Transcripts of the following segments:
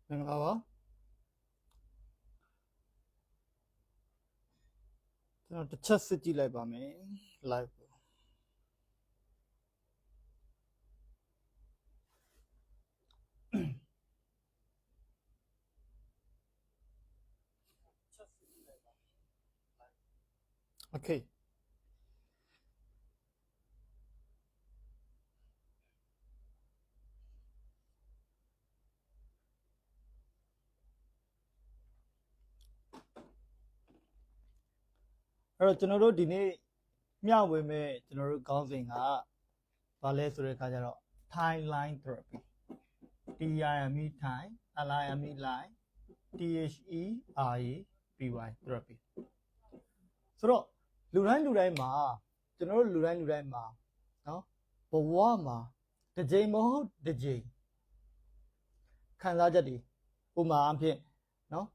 မင်္ဂလာပါကျွန်တော်တစ်ချက်စစ်ကြည့်လိုက်ပါမယ် live ကိုโอเคအဲ့တော့ကျွန်တော်တို့ဒီနေ့မျှဝေမဲ့ကျွန်တော်တို့ခေါင်းစဉ်ကဘာလဲဆိုတဲ့အခါကျတော့ Thai line therapy TIME Thai LIME line THERAPY therapy ဆိုတော့လူတိုင်းမှာကျွန်တော်တို့လူတိုင်းမှာเนาะဘဝမှာတစ်ကြိမ်မဟုတ်တစ်ကြိမ်ခံစားချက်တွေဥပမာအဖြစ်เนาะ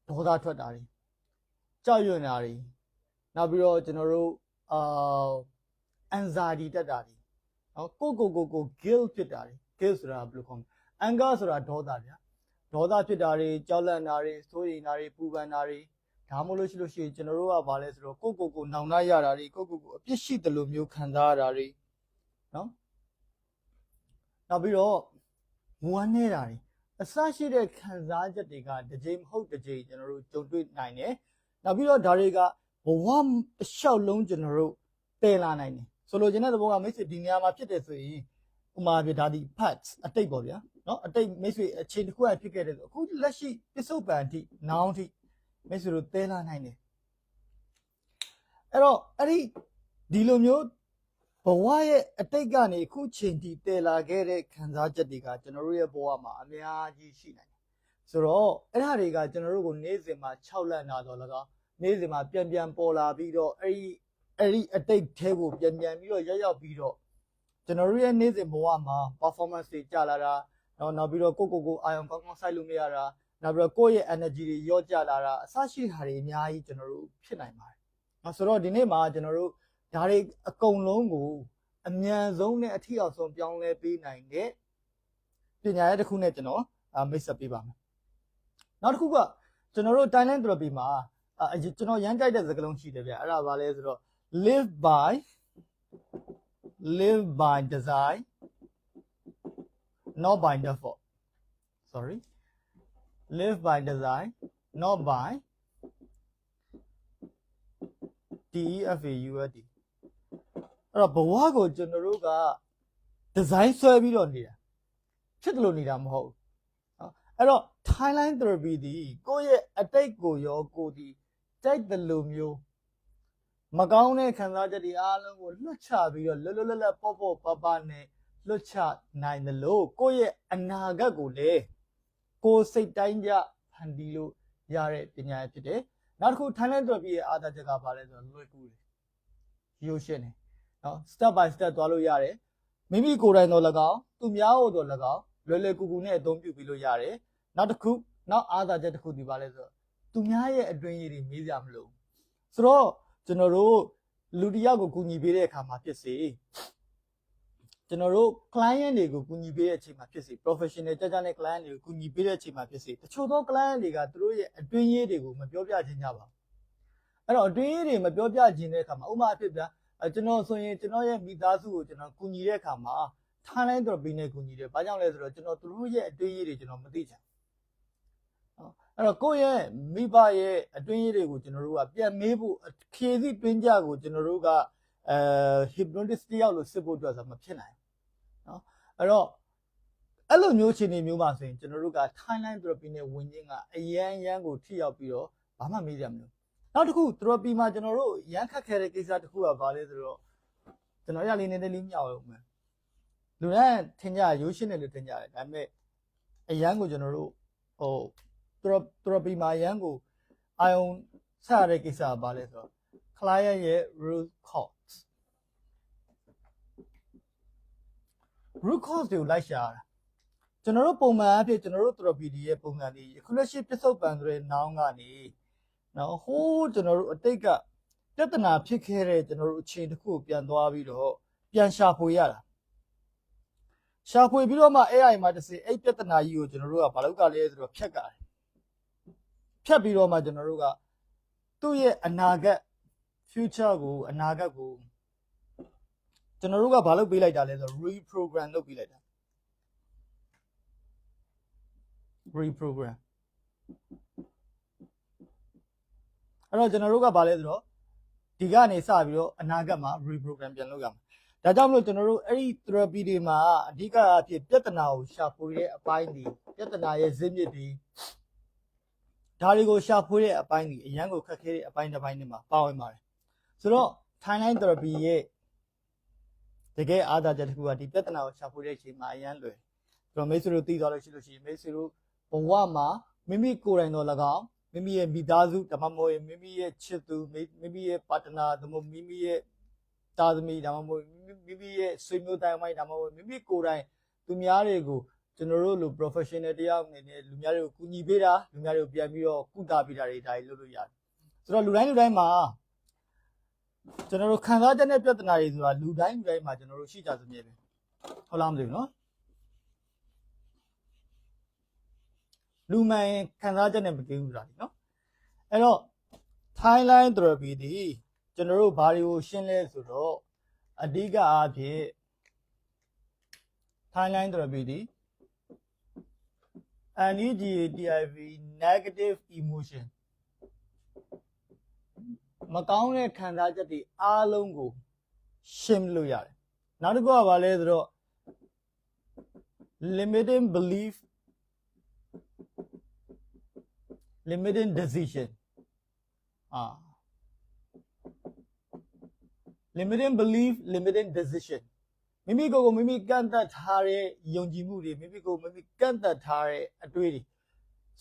ဒေါသထွက်တာတွေကြောက်ရွံ့တာတွေနောက်ပြီးတော့ကျွန်တော်တို့anxiety တက်တာတွေเนาะကို guilt ဖြစ်တာတွေ guilt ဆိုတာဘယ်လိုခေါ်မလဲ anger ဆိုတာဒေါသဗျာဒေါသဖြစ်တာတွေကြောက်လန့်တာတွေစိုးရိမ်တာတွေပူပန်တာတွေဒါမှမဟုတ်လို့ရှိရင်ကျွန်တော်တို့ကဘာလဲဆိုတော့ကိုနောင်တရတာတွေကိုအပြစ်ရှိတယ်လို့မျိုးခံစားရတာတွေเนาะနောက်ပြီးတော့ဝမ်းနေတာတွေအစရှိတဲ့ခံစားချက်တွေကတစ်ကြိမ်မဟုတ်တစ်ကြိမ်ကျွန်တော်တို့ကြုံတွေ့နိုင်တယ်နောက်ပြီးတော့ဒါတွေကဘဝတစ်လျှောက်လုံးကျွန်တော်တို့တည်လာနိုင်တယ်ဆိုလိုချင်တဲ့သဘောကမိတ်ဆွေဒီနေရာမှာဖြစ်တယ်ဆိုရင်ဥမာပြဒါဒီ parts အတိတ်ပေါ့ဗျာเนาะအတိတ်မိတ်ဆွေအခြေတစ်ခုကဖြစ်ခဲ့တယ်ဆိုအခုလက်ရှိပစ္စုပန်အထိနောင်အထိမိတ်ဆွေတို့တည်လာနိုင်တယ်အဲ့တော့အဲ့ဒီလိုမျိုးဘဝရဲ့အတိတ်ကနေအခုချိန်ထိတည်လာခဲ့တဲ့ခံစားချက်တွေကကျွန်တော်တို့ရဲ့ဘဝမှာအများကြီးရှိနိုင်တယ်ဆိုတော့အဲ့ဒါတွေကကျွန်တော်တို့ကိုနေ့စဉ်မှာ6လန့်တာတော့လည်းကောနေ့စဉ်မှာပြန်ပေါ်လာပြီးတော့အဲ့ဒီအတိတ်ထဲကိုပြန်ပြီးတော့ရောက်ပြီးတော့ကျွန်တော်တို့ရဲ့နေ့စဉ်ဘဝမှာ performance တွေကျလာတာနောက်ပြီးတော့ကိုအာရုံကောင်းစိုက်လို့မရတာနောက်ပြီးတော့ကိုယ့်ရဲ့ energy တွေရော့ကျလာတာအစရှိတာတွေအများကြီးကျွန်တော်တို့ဖြစ်နိုင်ပါတယ်ဆိုတော့ဒီနေ့မှာကျွန်တော်တို့ဒါတွေအကုန်လုံးကိုအမြန်ဆုံးနဲ့အထီအောင်ဆုံးပြောင်းလဲပေးနိုင်တဲ့ပညာရေးတစ်ခုနဲ့ကျွန်တော်မိတ်ဆက်ပေးပါမယ်နောက်တစ်ခုကကျွန်တော်တို့ Thailand therapy မှာကျွန်တော်ရမ်းကြိုက်တဲ့စကားလုံးရှိတယ်ဗျအဲ့ဒါဘာလဲဆိုတော့ live by design not by default sorry live by design not by DEFAULT အဲ့တော့ဘဝကိုကျွန်တော်တို့က design ဆွဲပြီးတော့နေတာဖြစ်တယ်လို့နေတာမဟုတ်ဘူးအဲ့တော့ Thailand therapy ဒီကိုယ့်ရဲ့အတိတ်ကိုရောကိုဒီတိုက်တယ်လို့မျိုးမကောင်းတဲ့ခံစားချက်တွေအားလုံးကိုလွတ်ချပြီးတော့လွတ်ပေါ့ပနဲ့လွတ်ချနိုင်တယ်လို့ကိုယ့်ရဲ့အနာဂတ်ကိုလည်းကိုယ်စိတ်တိုင်းကြဖန်တီးလို့ရတဲ့ပညာဖြစ်တယ်နောက်တစ်ခု Thailand therapy ရဲ့အားသာချက်ကဘာလဲဆိုတော့လွယ်ကူတယ်ရိုးရှင်းတယ်နော် step by step သွားလို့ရတယ်မိမိကိုယ်တိုင်တော့၎င်းသူများဟိုတော့၎င်းလွယ်ကူနဲ့အသုံးပြုပြီးလို့ရတယ်နောက်တစ်ခုနောက်အားသာချက်တစ်ခုဒီပါလဲဆိုတော့သူများရဲ့အတွင်းရည်တွေမေးကြမလို့ဆိုတော့ကျွန်တော်တို့လူတစ်ယောက်ကိုကူညီပေးတဲ့အခါမှာဖြစ်စေကျွန်တော်တို့ client တွေကိုကူညီပေးတဲ့အချိန်မှာဖြစ်စေ professional ကြတဲ့ client တွေကိုကူညီပေးတဲ့အချိန်မှာဖြစ်စေတချို့သော client တွေကသူတို့ရဲ့အတွင်းရည်တွေကိုမပြောပြခြင်းကြပါဘူးအဲ့တော့အတွင်းရည်တွေမပြောပြခြင်းတဲ့အခါမှာဥပမာအဖြစ်ဗျာကျွန်တော်ဆိုရင်ကျွန်တော်ရဲ့မိသားစုကိုကျွန်တော်ကူညီတဲ့အခါမှာ Thailand therapy နဲ့ကူညီတယ်ဘာကြောင့်လဲဆိုတော့ကျွန်တော်သူတို့ရဲ့အတွင်းရည်တွေကျွန်တော်မသိချင်အဲ့တော့ကိုယ့်ရဲ့မိဘရဲ့အတွင်းရည်တွေကိုကျွန်တော်တို့ကပြန်မေးဖို့ဖြည့်စည်းတွင်းကြကိုကျွန်တော်တို့ကhypnotist တယောက်လို့စစ်ဖို့အတွက်ဆိုမဖြစ်နိုင်နော်အဲ့တော့အဲ့လိုမျိုးအခြေအနေမျိုးမှာဆိုရင်ကျွန်တော်တို့က Thailand therapy နဲ့ဝင်ခြင်းကအရန်ကိုထိရောက်ပြီးတော့ဘာမှမေးကြမလို့နောက်တစ်ခု therapy မှာကျွန်တော်တို့ရမ်းခက်ခဲတဲ့ကိစ္စတစ်ခုကဘာလဲဆိုတော့ကျွန်တော်ရလေးနည်းနည်းလေးမြောက်အောင်မယ်လူတိုင်းထင်ကြရိုးရှင်းတယ်လို့ထင်ကြတယ်ဒါပေမဲ့အရန်ကိုကျွန်တော်တို့therapy မှာရန်ကိုအာယုံဆက်ရတဲ့ကိစ္စကဘာလဲဆိုတော့ client ရဲ့ root cause တွေကိုလိုက်ရှာတာကျွန်တော်တို့ပုံမှန်အဖြစ်ကျွန်တော်တို့ therapy ရဲ့ပုံစံတွေအခုလက်ရှိပြစ္ဆုတ်ပံဆိုတဲ့နောင်ကနေနော်ဟိုးကျွန်တော်တို့အတိတ်ကပြဿနာဖြစ်ခဲ့တဲ့ကျွန်တော်တို့အခြေတစ်ခုကိုပြန်သွားပြီးတော့ပြန်ရှာဖွေရတာ ရှာဖွေပြီးတော့မှ AI မှာတစ်စင်အဲ့ပြဿနာကြီးကိုကျွန်တော်တို့ကဘာလို့ကလဲဆိုတော့ဖြတ်ကြတယ်ဖြတ်ပြီးတော့မှကျွန်တော်တို့ကသူ့ရဲ့အနာဂတ် future ကိုအနာဂတ်ကိုကျွန်တော်တို့ကဘာလို့ပေးလိုက်တာလဲဆိုတော့ reprogram လုပ်ပေးလိုက်တာ reprogram အဲ့တော့ကျွန်တော်တို့ကဘာလဲဆိုတော့ဒီကနေစပြီးတော့အနာဂတ်မှာ reprogram ပြန်လုပ်ရမှာဒါကြောင့်မလို့ကျွန်တော်တို့အဲ့ဒီ therapy တွေမှာအဓိကအဖြစ်ပြဿနာကိုရှာဖွေတဲ့အပိုင်းတွေပြဿနာရဲ့ဇစ်မြစ်တွေဒါတွေကိုရှာဖွေတဲ့အပိုင်းတွေအရန်ကိုခက်ခဲတဲ့အပိုင်းတစ်ပိုင်းတွေမှာပါဝင်ပါတယ်ဆိုတော့ timeline therapy ရဲ့တကယ်အားသာချက်တစ်ခုကဒီပြဿနာကိုရှာဖွေတဲ့အချိန်မှာအရန်လွယ်ကျွန်တော်မိတ်ဆွေတို့သိသွားလို့ရှိရင်မိတ်ဆွေတို့ဘဝမှာမိမိကိုယ်တိုင်တော့၎င်းမိမိရဲ့မိသားစုဒါမှမဟုတ်မိမိရဲ့ချစ်သူမိမိရဲ့ partner ဒါမှမဟုတ်မိမိရဲ့သားသမီးဒါမှမဟုတ်မိမိရဲ့ဆွေမျိုးတိုင်းမိုင်းဒါမှမဟုတ်မိမိကိုယ်တိုင်သူများတွေကိုကျွန်တော်တို့လို professional တယောက်အနေနဲ့လူများတွေကိုကူညီပေးတာလူများတွေကိုပြန်ပြီးတော့ကုသပေးတာတွေဒါတွေလုပ်လို့ရတယ်ဆိုတော့လူတိုင်းမှာကျွန်တော်တို့ခံစားချက်နဲ့ပြဿနာတွေဆိုတာလူတိုင်းမှာကျွန်တော်တို့ရှိကြစမြဲပဲဟုတ်လားမသိဘူးနော်လူမှန်ခံစားချက်နဲ့မကင်းဘူးလားနော်အဲ့တော့ timeline therapy ဒီကျွန်တော်တို့ဘာတွေကိုရှင်းလဲဆိုတော့အဓိကအားဖြင့် timeline therapy ဒီ NEGATIV negative emotion မကောင်းတဲ့ခံစားချက်တွေအားလုံးကိုရှင်းလို့ရတယ်နောက်တစ်ခုကဘာလဲဆိုတော့ limiting belief limiting decision limiting belief limiting decision မိမိကိုယ်ကိုမိမိကန့်သတ်ထားတဲ့ယုံကြည်မှုတွေမိမိကိုယ်မိမိကန့်သတ်ထားတဲ့အတွေ့တွေ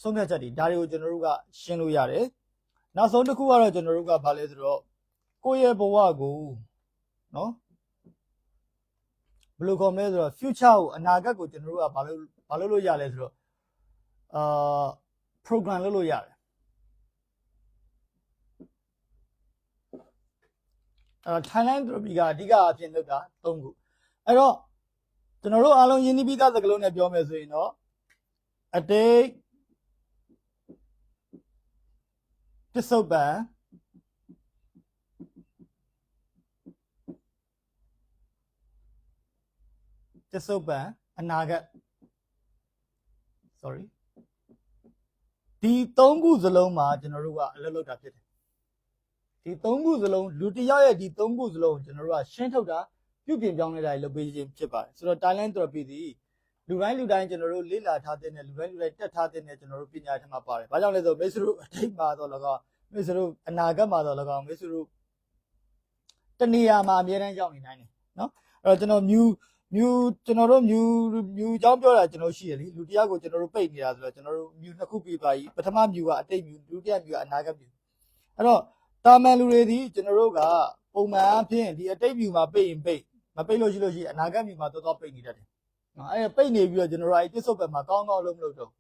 ဆုံးဖြတ်ချက်တွေဒါတွေကိုကျွန်တော်တို့ကရှင်းလို့ရတယ်နောက်ဆုံးတစ်ခုကတော့ကျွန်တော်တို့ကဘာလဲဆိုတော့ကိုယ့်ရဲ့ဘဝကိုနော်ဘယ်လိုခေါ်မလဲဆိုတော့ future ကိုအနာဂတ်ကိုကျွန်တော်တို့ကဘာလို့လို့ရလဲဆိုတော့program လုပ်လို့ရတယ်Thailand therapy ကအဓိကအဖြစ်လုပ်တာ၃ခုအဲ့တော့ကျွန်တော်တို့အားလုံးယဉ်ကျေးပြီးသားစကားလုံးနဲ့ပြောမယ်ဆိုရင်တော့အတိတ်ပစ္စုပန်အနာဂတ် sorry ဒီ၃ခုစလုံးမှာကျွန်တော်တို့ကအလုပ်လုပ်တာဖြစ်တယ်ဒီ၃ခုစလုံးလူတစ်ယောက်ရဲ့ဒီ၃ခုစလုံးကျွန်တော်တို့ကရှင်းထုတ်တာပြုပြင်ပြောင်းလဲတာလုပ်ပေးခြင်းဖြစ်ပါတယ်ဆိုတော့ Thailand therapy ဒီလူတိုင်းကျွန်တော်တို့လေ့လာထားတဲ့လူတိုင်းတက်ထားတဲ့ကျွန်တော်တို့ပညာထဲမှာပါတယ်။ဘာကြောင့်လဲဆိုတော့မိတ်ဆွေတို့အထိတ်မှာတော့၎င်းမိတ်ဆွေတို့အနာဂတ်မှာတော့၎င်းမိတ်ဆွေတို့တနေရာမှာအများတန်းရောက်နေနိုင်တယ်နော်။အဲ့တော့ကျွန်တော်မြူเจ้าပြောတာကျွန်တော်ရှိရလေလူတယောက်ကိုကျွန်တော်တို့ပိတ်နေတာဆိုတော့ကျွန်တော်တို့မြူနှစ်ခုပြပါကြီးပထမမြူကအတိတ်မြူဒုတိယမြူကအနာဂတ်မြူအဲ့တော့တာမန်လူတွေဒီကျွန်တော်တို့ကပုံမှန်အဖြစ်ဒီအတိတ်မြူမှာပိတ်ရင်ပိတ်မပိတ်လို့ရှိရင်အနာဂတ်မြူမှာတော့ပိတ်နေတတ်တယ်နော်အဲ့ပိတ်နေပြီးတော့ကျွန်တော်တို့အဲ့ပြစ္ဆုတ်ဘက်မှာကောင်းလုံးမလုပ်တော့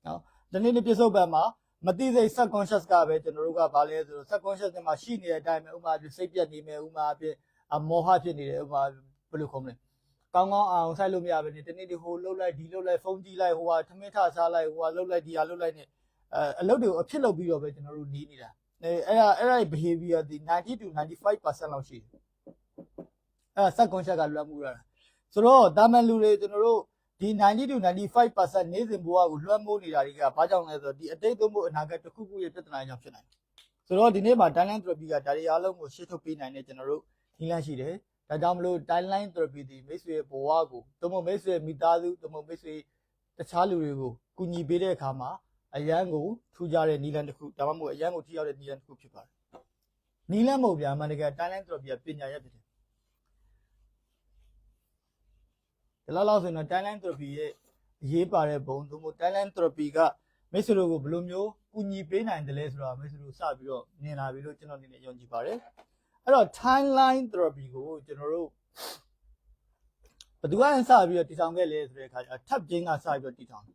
နော်ဒီနေ့ပြစ္ဆုတ်ဘက်မှာမသိစိတ် subconscious ကပဲကျွန်တော်တို့ကဘာလဲဆိုတော့ subconscious မှာရှိနေတဲ့အတိုင်းပဲဥမာပြစိတ်ပြက်နေမယ်ဥမာပြမောဟဖြစ်နေတယ်ဥမာဘယ်လိုခေါ်မလဲကောင်းအောင်ဆိုင်လို့မရဘဲနဲ့တနေ့ဒီဟိုလှုပ်လိုက်ဒီလှုပ်လိုက်ဖုန်းကြည့်လိုက်ဟိုဟာထမင်းထစားလိုက်ဟိုဟာလှုပ်လိုက်ဒီဟာလှုပ်လိုက်နဲ့အလုပ်တွေကိုအဖြစ်လုပ်ပြီးတော့ပဲကျွန်တော်တို့နေနေတာအဲ့ဒါ behavior ဒီ90 to 95% လောက်ရှိတယ်အဲ့ subconscious ကလွှမ်းမိုးရတာဆိုတော့တာမန်လူတွေကျွန်တော်တို့ဒီ90 to 95% နေ့စဉ်ဘဝကိုလွှမ်းမိုးနေတာတွေကဘာကြောင့်လဲဆိုတော့ဒီအတိတ်သုံးဖို့အနာဂတ်တစ်ခုခုရဲ့ပြဿနာကြောင့်ဖြစ်နိုင်တယ်ဆိုတော့ဒီနေ့မှာ Thailand therapy ကဒါတွေအားလုံးကိုရှင်းထုတ်ပေးနိုင်တဲ့ကျွန်တော်တို့နည်းလမ်းရှိတယ်ဒါကြောင့်မလို့ Thailand therapy ဒီမိတ်ဆွေဘဝကိုသို့မဟုတ်မိတ်ဆွေမိသားစုသို့မဟုတ်မိတ်ဆွေတခြားလူတွေကိုကူညီပေးတဲ့အခါမှာအရန်ကိုထူးခြားတဲ့နည်းလမ်းတစ်ခုဒါမှမဟုတ်အရန်ကိုထိရောက်တဲ့နည်းလမ်းတစ်ခုဖြစ်ပါတယ်နည်းလမ်းမဟုတ်ဗျာအမှန်တကယ် Thailand therapy ကပညာရပ်ဖြစ်တယ်ဒီလောက်ဆိုရင်တော့ Thailand therapy ရဲ့အရေးပါတဲ့ဘုံသို့မဟုတ် Thailand therapy ကမိတ်ဆွေတို့ကိုဘယ်လိုမျိုးကူညီပေးနိုင်တယ်လဲဆိုတာမိတ်ဆွေတို့စပြီးတော့မြင်လာပြီလို့ကျွန်တော်အနေနဲ့ယုံကြည်ပါတယ်အဲ့တော့ timeline therapy ကိုကျွန်တော်တို့ဘယ်သူကစပြီးတော့တည်ထောင်ခဲ့လဲဆိုတဲ့အခါကျ Thap Jane ကစပြီးတော့တည်ထောင်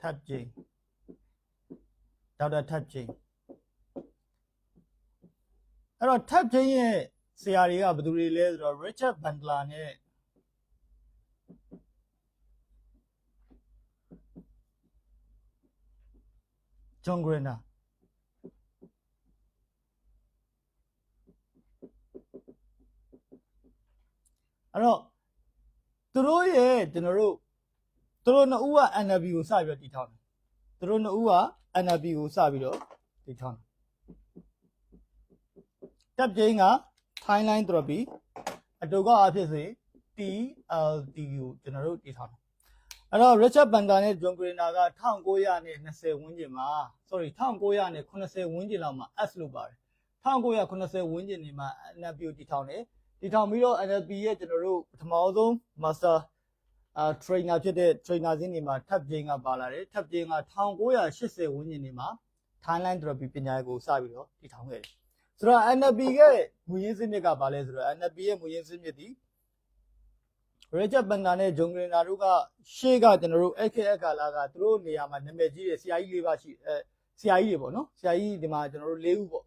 Thap Jane ဒေါက်တာ Thap Jane အဲ့တော့ Thap Jane ရဲ့ဆရာတွေကဘယ်သူတွေလဲဆိုတော့ Richard Bandler နဲ့ John Greener အဲ့တော့သူတို့ရဲ့ကျွန်တော်တို့သူတို့နှစ်ဦးက NLP ကိုစပြီးတော့တည်ထောင်တယ်သူတို့နှစ်ဦးက NLP ကိုစပြီးတော့တည်ထောင်တယ်တပ်ကျင်းက Timeline Therapy အတူကအဖြစ်စေ TLT ကိုကျွန်တော်တို့တည်ထောင်တယ်အဲ့တော့ Richard Bandler နဲ့ John Greener က1920ဝန်းကျင်မှာ sorry 1980ဝန်းကျင်လောက်မှာ S လို့ပါတယ်1980ဝန်းကျင်နေမှာ NLP ကိုတည်ထောင်တယ်တည်ထောင်ပြီးတော့ NLP ရဲ့ကျွန်တော်တို့ပထမဆုံး Master trainer ဖြစ်တဲ့ trainer စင်းတွေမှာထပ်ကျင်းကပါလာတယ်ထပ်ကျင်းက1980ဝန်းကျင်နေမှာ Timeline Therapy ပညာကိုစပြီးတော့တည်ထောင်ခဲ့တယ်ဆိုတော့ NLP ရဲ့မူရင်းစနစ်ကဘာလဲဆိုတော့ NLP ရဲ့မူရင်းစနစ်ဒီRichard Bandler နဲ့ John Greener တို့ကရှေ့ကကျွန်တော်တို့အခါလာကသူတို့နေရာမှာနာမည်ကြီးတဲ့ဆရာကြီး၄ပါးရှိဆရာကြီးတွေပေါ့နော်ဆရာကြီးဒီမှာကျွန်တော်တို့၄ဦးပေါ့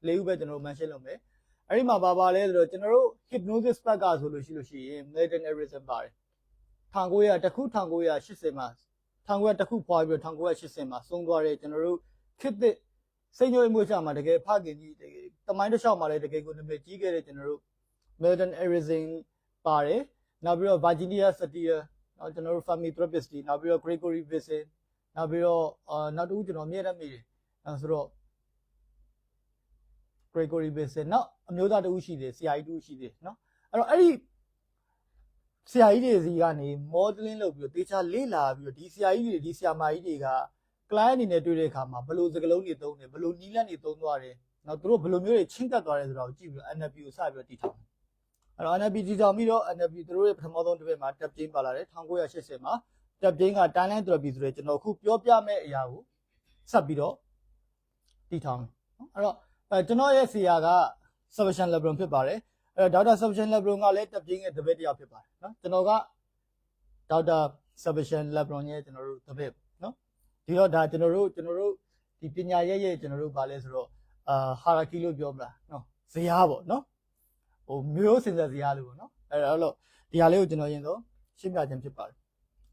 ၄ဦးပဲကျွန်တော်တို့ mention လုပ်မယ်အဲ့ဒီမှာဘာလဲဆိုတော့ကျွန်တော်တို့ hypnosis ဘက်ကဆိုလို့ရှိရင် Milton Erickson ပါတယ်1900တခု1980မှာ1900တခုဖွာပြီးတော့1980မှာဆုံးသွားတဲ့ကျွန်တော်တို့ခေတ်သစ်စိတ်ညှို့မှုချမှာတကယ်ဖခင်ကြီးတကယ်တမိုင်းတစ်လျှောက်မှာလည်းတကယ်ကိုနာမည်ကြီးခဲ့တဲ့ကျွန်တော်တို့ Milton Erickson ပါတယ်နောက်ပြီးတော့ Virginia Satir နောက်ကျွန်တော်တို့ family therapist တွေနောက်ပြီးတော့ Gregory Bateson နောက်ပြီးတော့နောက်တစ်ခုကျွန်တော်အမြဲတမ်းမိတယ်ဆိုတော့ Gregory Bateson နောက်အမျိုးသားတစ်ဦးရှိတယ်ဆရာကြီးတစ်ဦးရှိတယ်နော်အဲ့တော့အဲ့ဒီဆရာကြီးတွေစီကနေ modeling လုပ်ပြီးတော့တေချာလေ့လာပြီးတော့ဒီဆရာကြီးတွေဒီဆရာမကြီးတွေက client အနေနဲ့တွေ့တဲ့အခါမှာဘယ်လိုစကားလုံးတွေသုံးတယ်ဘယ်လိုနီးလန်းတွေသုံးသွားတယ်နောက်သူတို့ဘယ်လိုမျိုးတွေချင်းကပ်သွားတယ်ဆိုတော့ကြည့်ပြီးတော့ NLP ကိုစပြီးတော့တည်ထောင်အဲ့တော့ NLP တည်ထောင်ပြီးတော့ NLP သူတို့ရဲ့ပထမဆုံးတစ်ပတ်မှာတပ်ကျင်းပါလာတယ်1980မှာတပ်ကျင်းက Timeline Therapy ဆိုတဲ့ကျွန်တော်ခုပြောပြမဲ့အရာကိုဆက်ပြီးတော့တည်ထောင်နော်အဲ့တော့ကျွန်တော်ရဲ့ဆရာက Sebastian Lebron ဖြစ်ပါတယ်အဲ့တော့ Dr. Sebastian Lebron ကလည်းတပ်ကျင်းရဲ့တပည့်တစ်ယောက်ဖြစ်ပါတယ်နော်ကျွန်တော်က Dr. Sebastian Lebron ရဲ့ကျွန်တော်တို့တပည့်နော်ဒီတော့ဒါကျွန်တော်တို့ဒီပညာရဲ့ကျွန်တော်တို့ဗာလဲဆိုတော့hierarchy လို့ပြောမလားနော်ဇယားပေါ့နော်ဟိုမျိုးစင်ဆက်ဇယားလို့ပေါ့နော်အဲ့တော့ဒီဟာလေးကိုကျွန်တော်ရင်တော့ရှင်းပြခြင်းဖြစ်ပါတယ်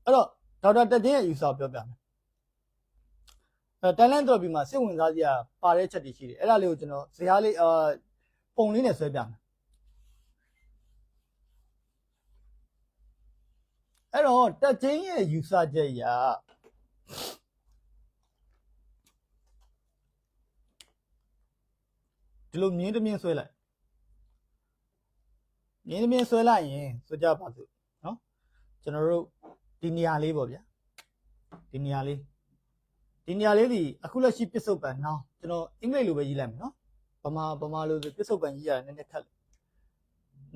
အဲ့တော့ Dr. တက်ချင်းရဲ့ user ပြောပြမယ်Timeline Therapy မှာစိတ်ဝင်စားစရာပါတဲ့ချက်တွေရှိတယ်အဲ့ဒါလေးကိုကျွန်တော်ဇယားလေးပုံလေးနဲ့ဆွဲပြမယ်အဲ့တော့တက်ချင်းရဲ့ user ချက်ရာဒီလိုမြင်းတစ်မြင်းဆွဲလိုက်မြင်းတစ်မြင်းဆွဲလိုက်ရင်ဆိုကြပါစို့နော်ကျွန်တော်တို့ဒီနေရာလေးပေါ့ဗျာဒီနေရာလေးဒီအခုလက်ရှိပစ္စုပန်နောင်ကျွန်တော်အင်္ဂလိပ်လိုပဲရေးလိုက်မယ်နော်ဗမာလိုဆိုပစ္စုပန်ရေးရတယ်နည်းနည်းခက်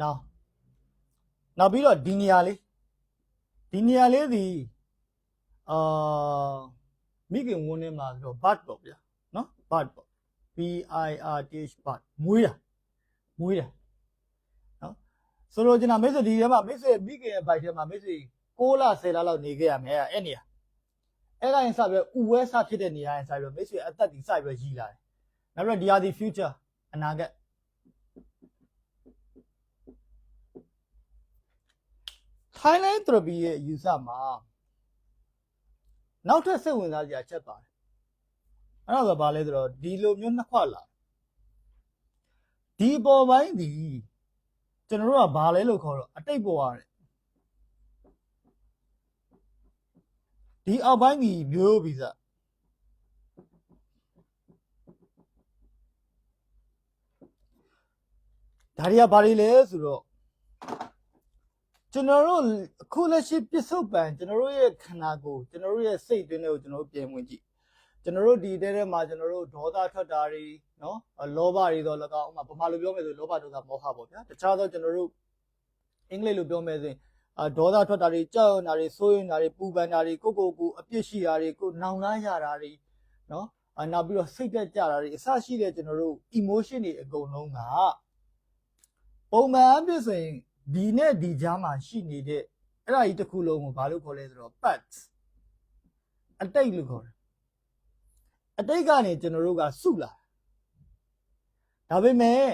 နောက်ပြီးတော့ဒီနေရာလေးဒီမိခင်ဝန်းထဲမှာဆိုတော့ bird ပေါ့ဗျာနော် bird ပေါ့ BIRTH bird မွေးတာနော်ဆိုတော့ကျွန်တော်မိတ်ဆွေဒီထဲမှာမိတ်ဆွေမိခင်ရဲ့ bite ထဲမှာမိတ်ဆွေ6လ10လလောက်နေခဲ့ရမယ်အဲ့နေရာအဲ့ဒါရင်စပြီးဥဝဲစဖြစ်တဲ့နေရာရင်စပြီးမိတ်ဆွေအသက်ဒီစပြီးရည်လာတယ်နောက်ပြီးဒီဟာဒီ future အနာဂတ်Timeline Therapy ရဲ့ user မှာနောက်ထပ်စိတ်ဝင်စားစရာချက်ပါတယ်အဲ့ဒါဆိုဘာလဲဆိုတော့ဒီလိုမျိုးနှစ်ခွလာဒီပေါ်ပိုင်းဒီကျွန်တော်တို့ကဘာလဲလို့ခေါ်တော့အတိတ်ပေါ်ရတယ်ဒီအောက်ပိုင်းဒီမျိုးဗီဇဒါတွေကဘာတွေလဲဆိုတော့ကျွန်တော်တို့အခုလက်ရှိပစ္စုပန်ကျွန်တော်တို့ရဲ့ခန္ဓာကိုယ်ကျွန်တော်တို့ရဲ့စိတ်တွင်းတွေကိုကျွန်တော်တို့ပြင်ဝင်ကြည့်ကျွန်တော်တို့ဒီထဲမှာကျွန်တော်တို့ဒေါသထွက်တာတွေနော်လောဘတွေတော့၎င်းဥမာဗမာလိုပြောမယ်ဆိုလောဘဒေါသမောဟပေါ့ဗျာတခြားသောကျွန်တော်တို့အင်္ဂလိပ်လိုပြောမယ်ဆိုရင်ဒေါသထွက်တာတွေကြောက်ရွံ့တာတွေစိုးရိမ်တာတွေပူပန်တာတွေကိုအပြစ်ရှိတာတွေကိုနောင်နှမ်းရတာတွေနော်နောက်ပြီးတော့စိတ်တက်ကြတာတွေအစရှိတဲ့ကျွန်တော်တို့ emotion တွေအကုန်လုံးကပုံမှန်အဖြစ်ဆိုရင်ဒီနဲ့ဒီကြားမှာရှိနေတဲ့အဲ့ဒါကြီးတစ်ခုလုံးကိုဘာလို့ခေါ်လဲဆိုတော့ parts အတိတ်လို့ခေါ်တယ်အတိတ်ကနေကျွန်တော်တို့ကစုလာဒါပေမဲ့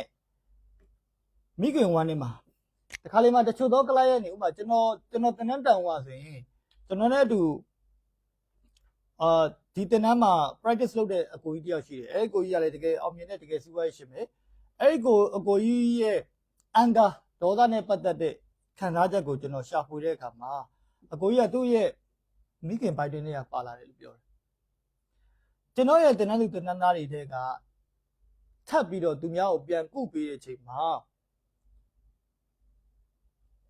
မိခင်ဝမ်းထဲမှာတခါလေမှတချို့သောကလပ်ရဲ့နေဥမာကျွန်တော်တန်းတန်ဝါဆိုရင်ကျွန်တော်နဲ့အတူ ဒီတင်နန်းမှာ practice လုပ်တဲ့အကိုကြီးတယောက်ရှိတယ်အဲ့ကိုကြီးကလည်းတကယ်အောင်မြင်တဲ့တကယ်စီးပွားရေးရှင်ပဲအဲ့ကိုအကိုကြီးရဲ့အန်ကာဒေါသနဲ့ပတ်သက်တဲ့ခံစားချက်ကိုကျွန်တော်ရှာဖွေတဲ့အခါမှာအကိုကြီးကသူ့ရဲ့မိခင်ပိုက်တွင်တွေကပါလာတယ်လို့ပြောတယ်ကျွန်တော်ရဲ့တင်နန်းသူတင်နန်းသားတွေတဲ့ကထပ်ပြီးတော့သူများကိုပြန်ကုပေးတဲ့အချိန်မှာ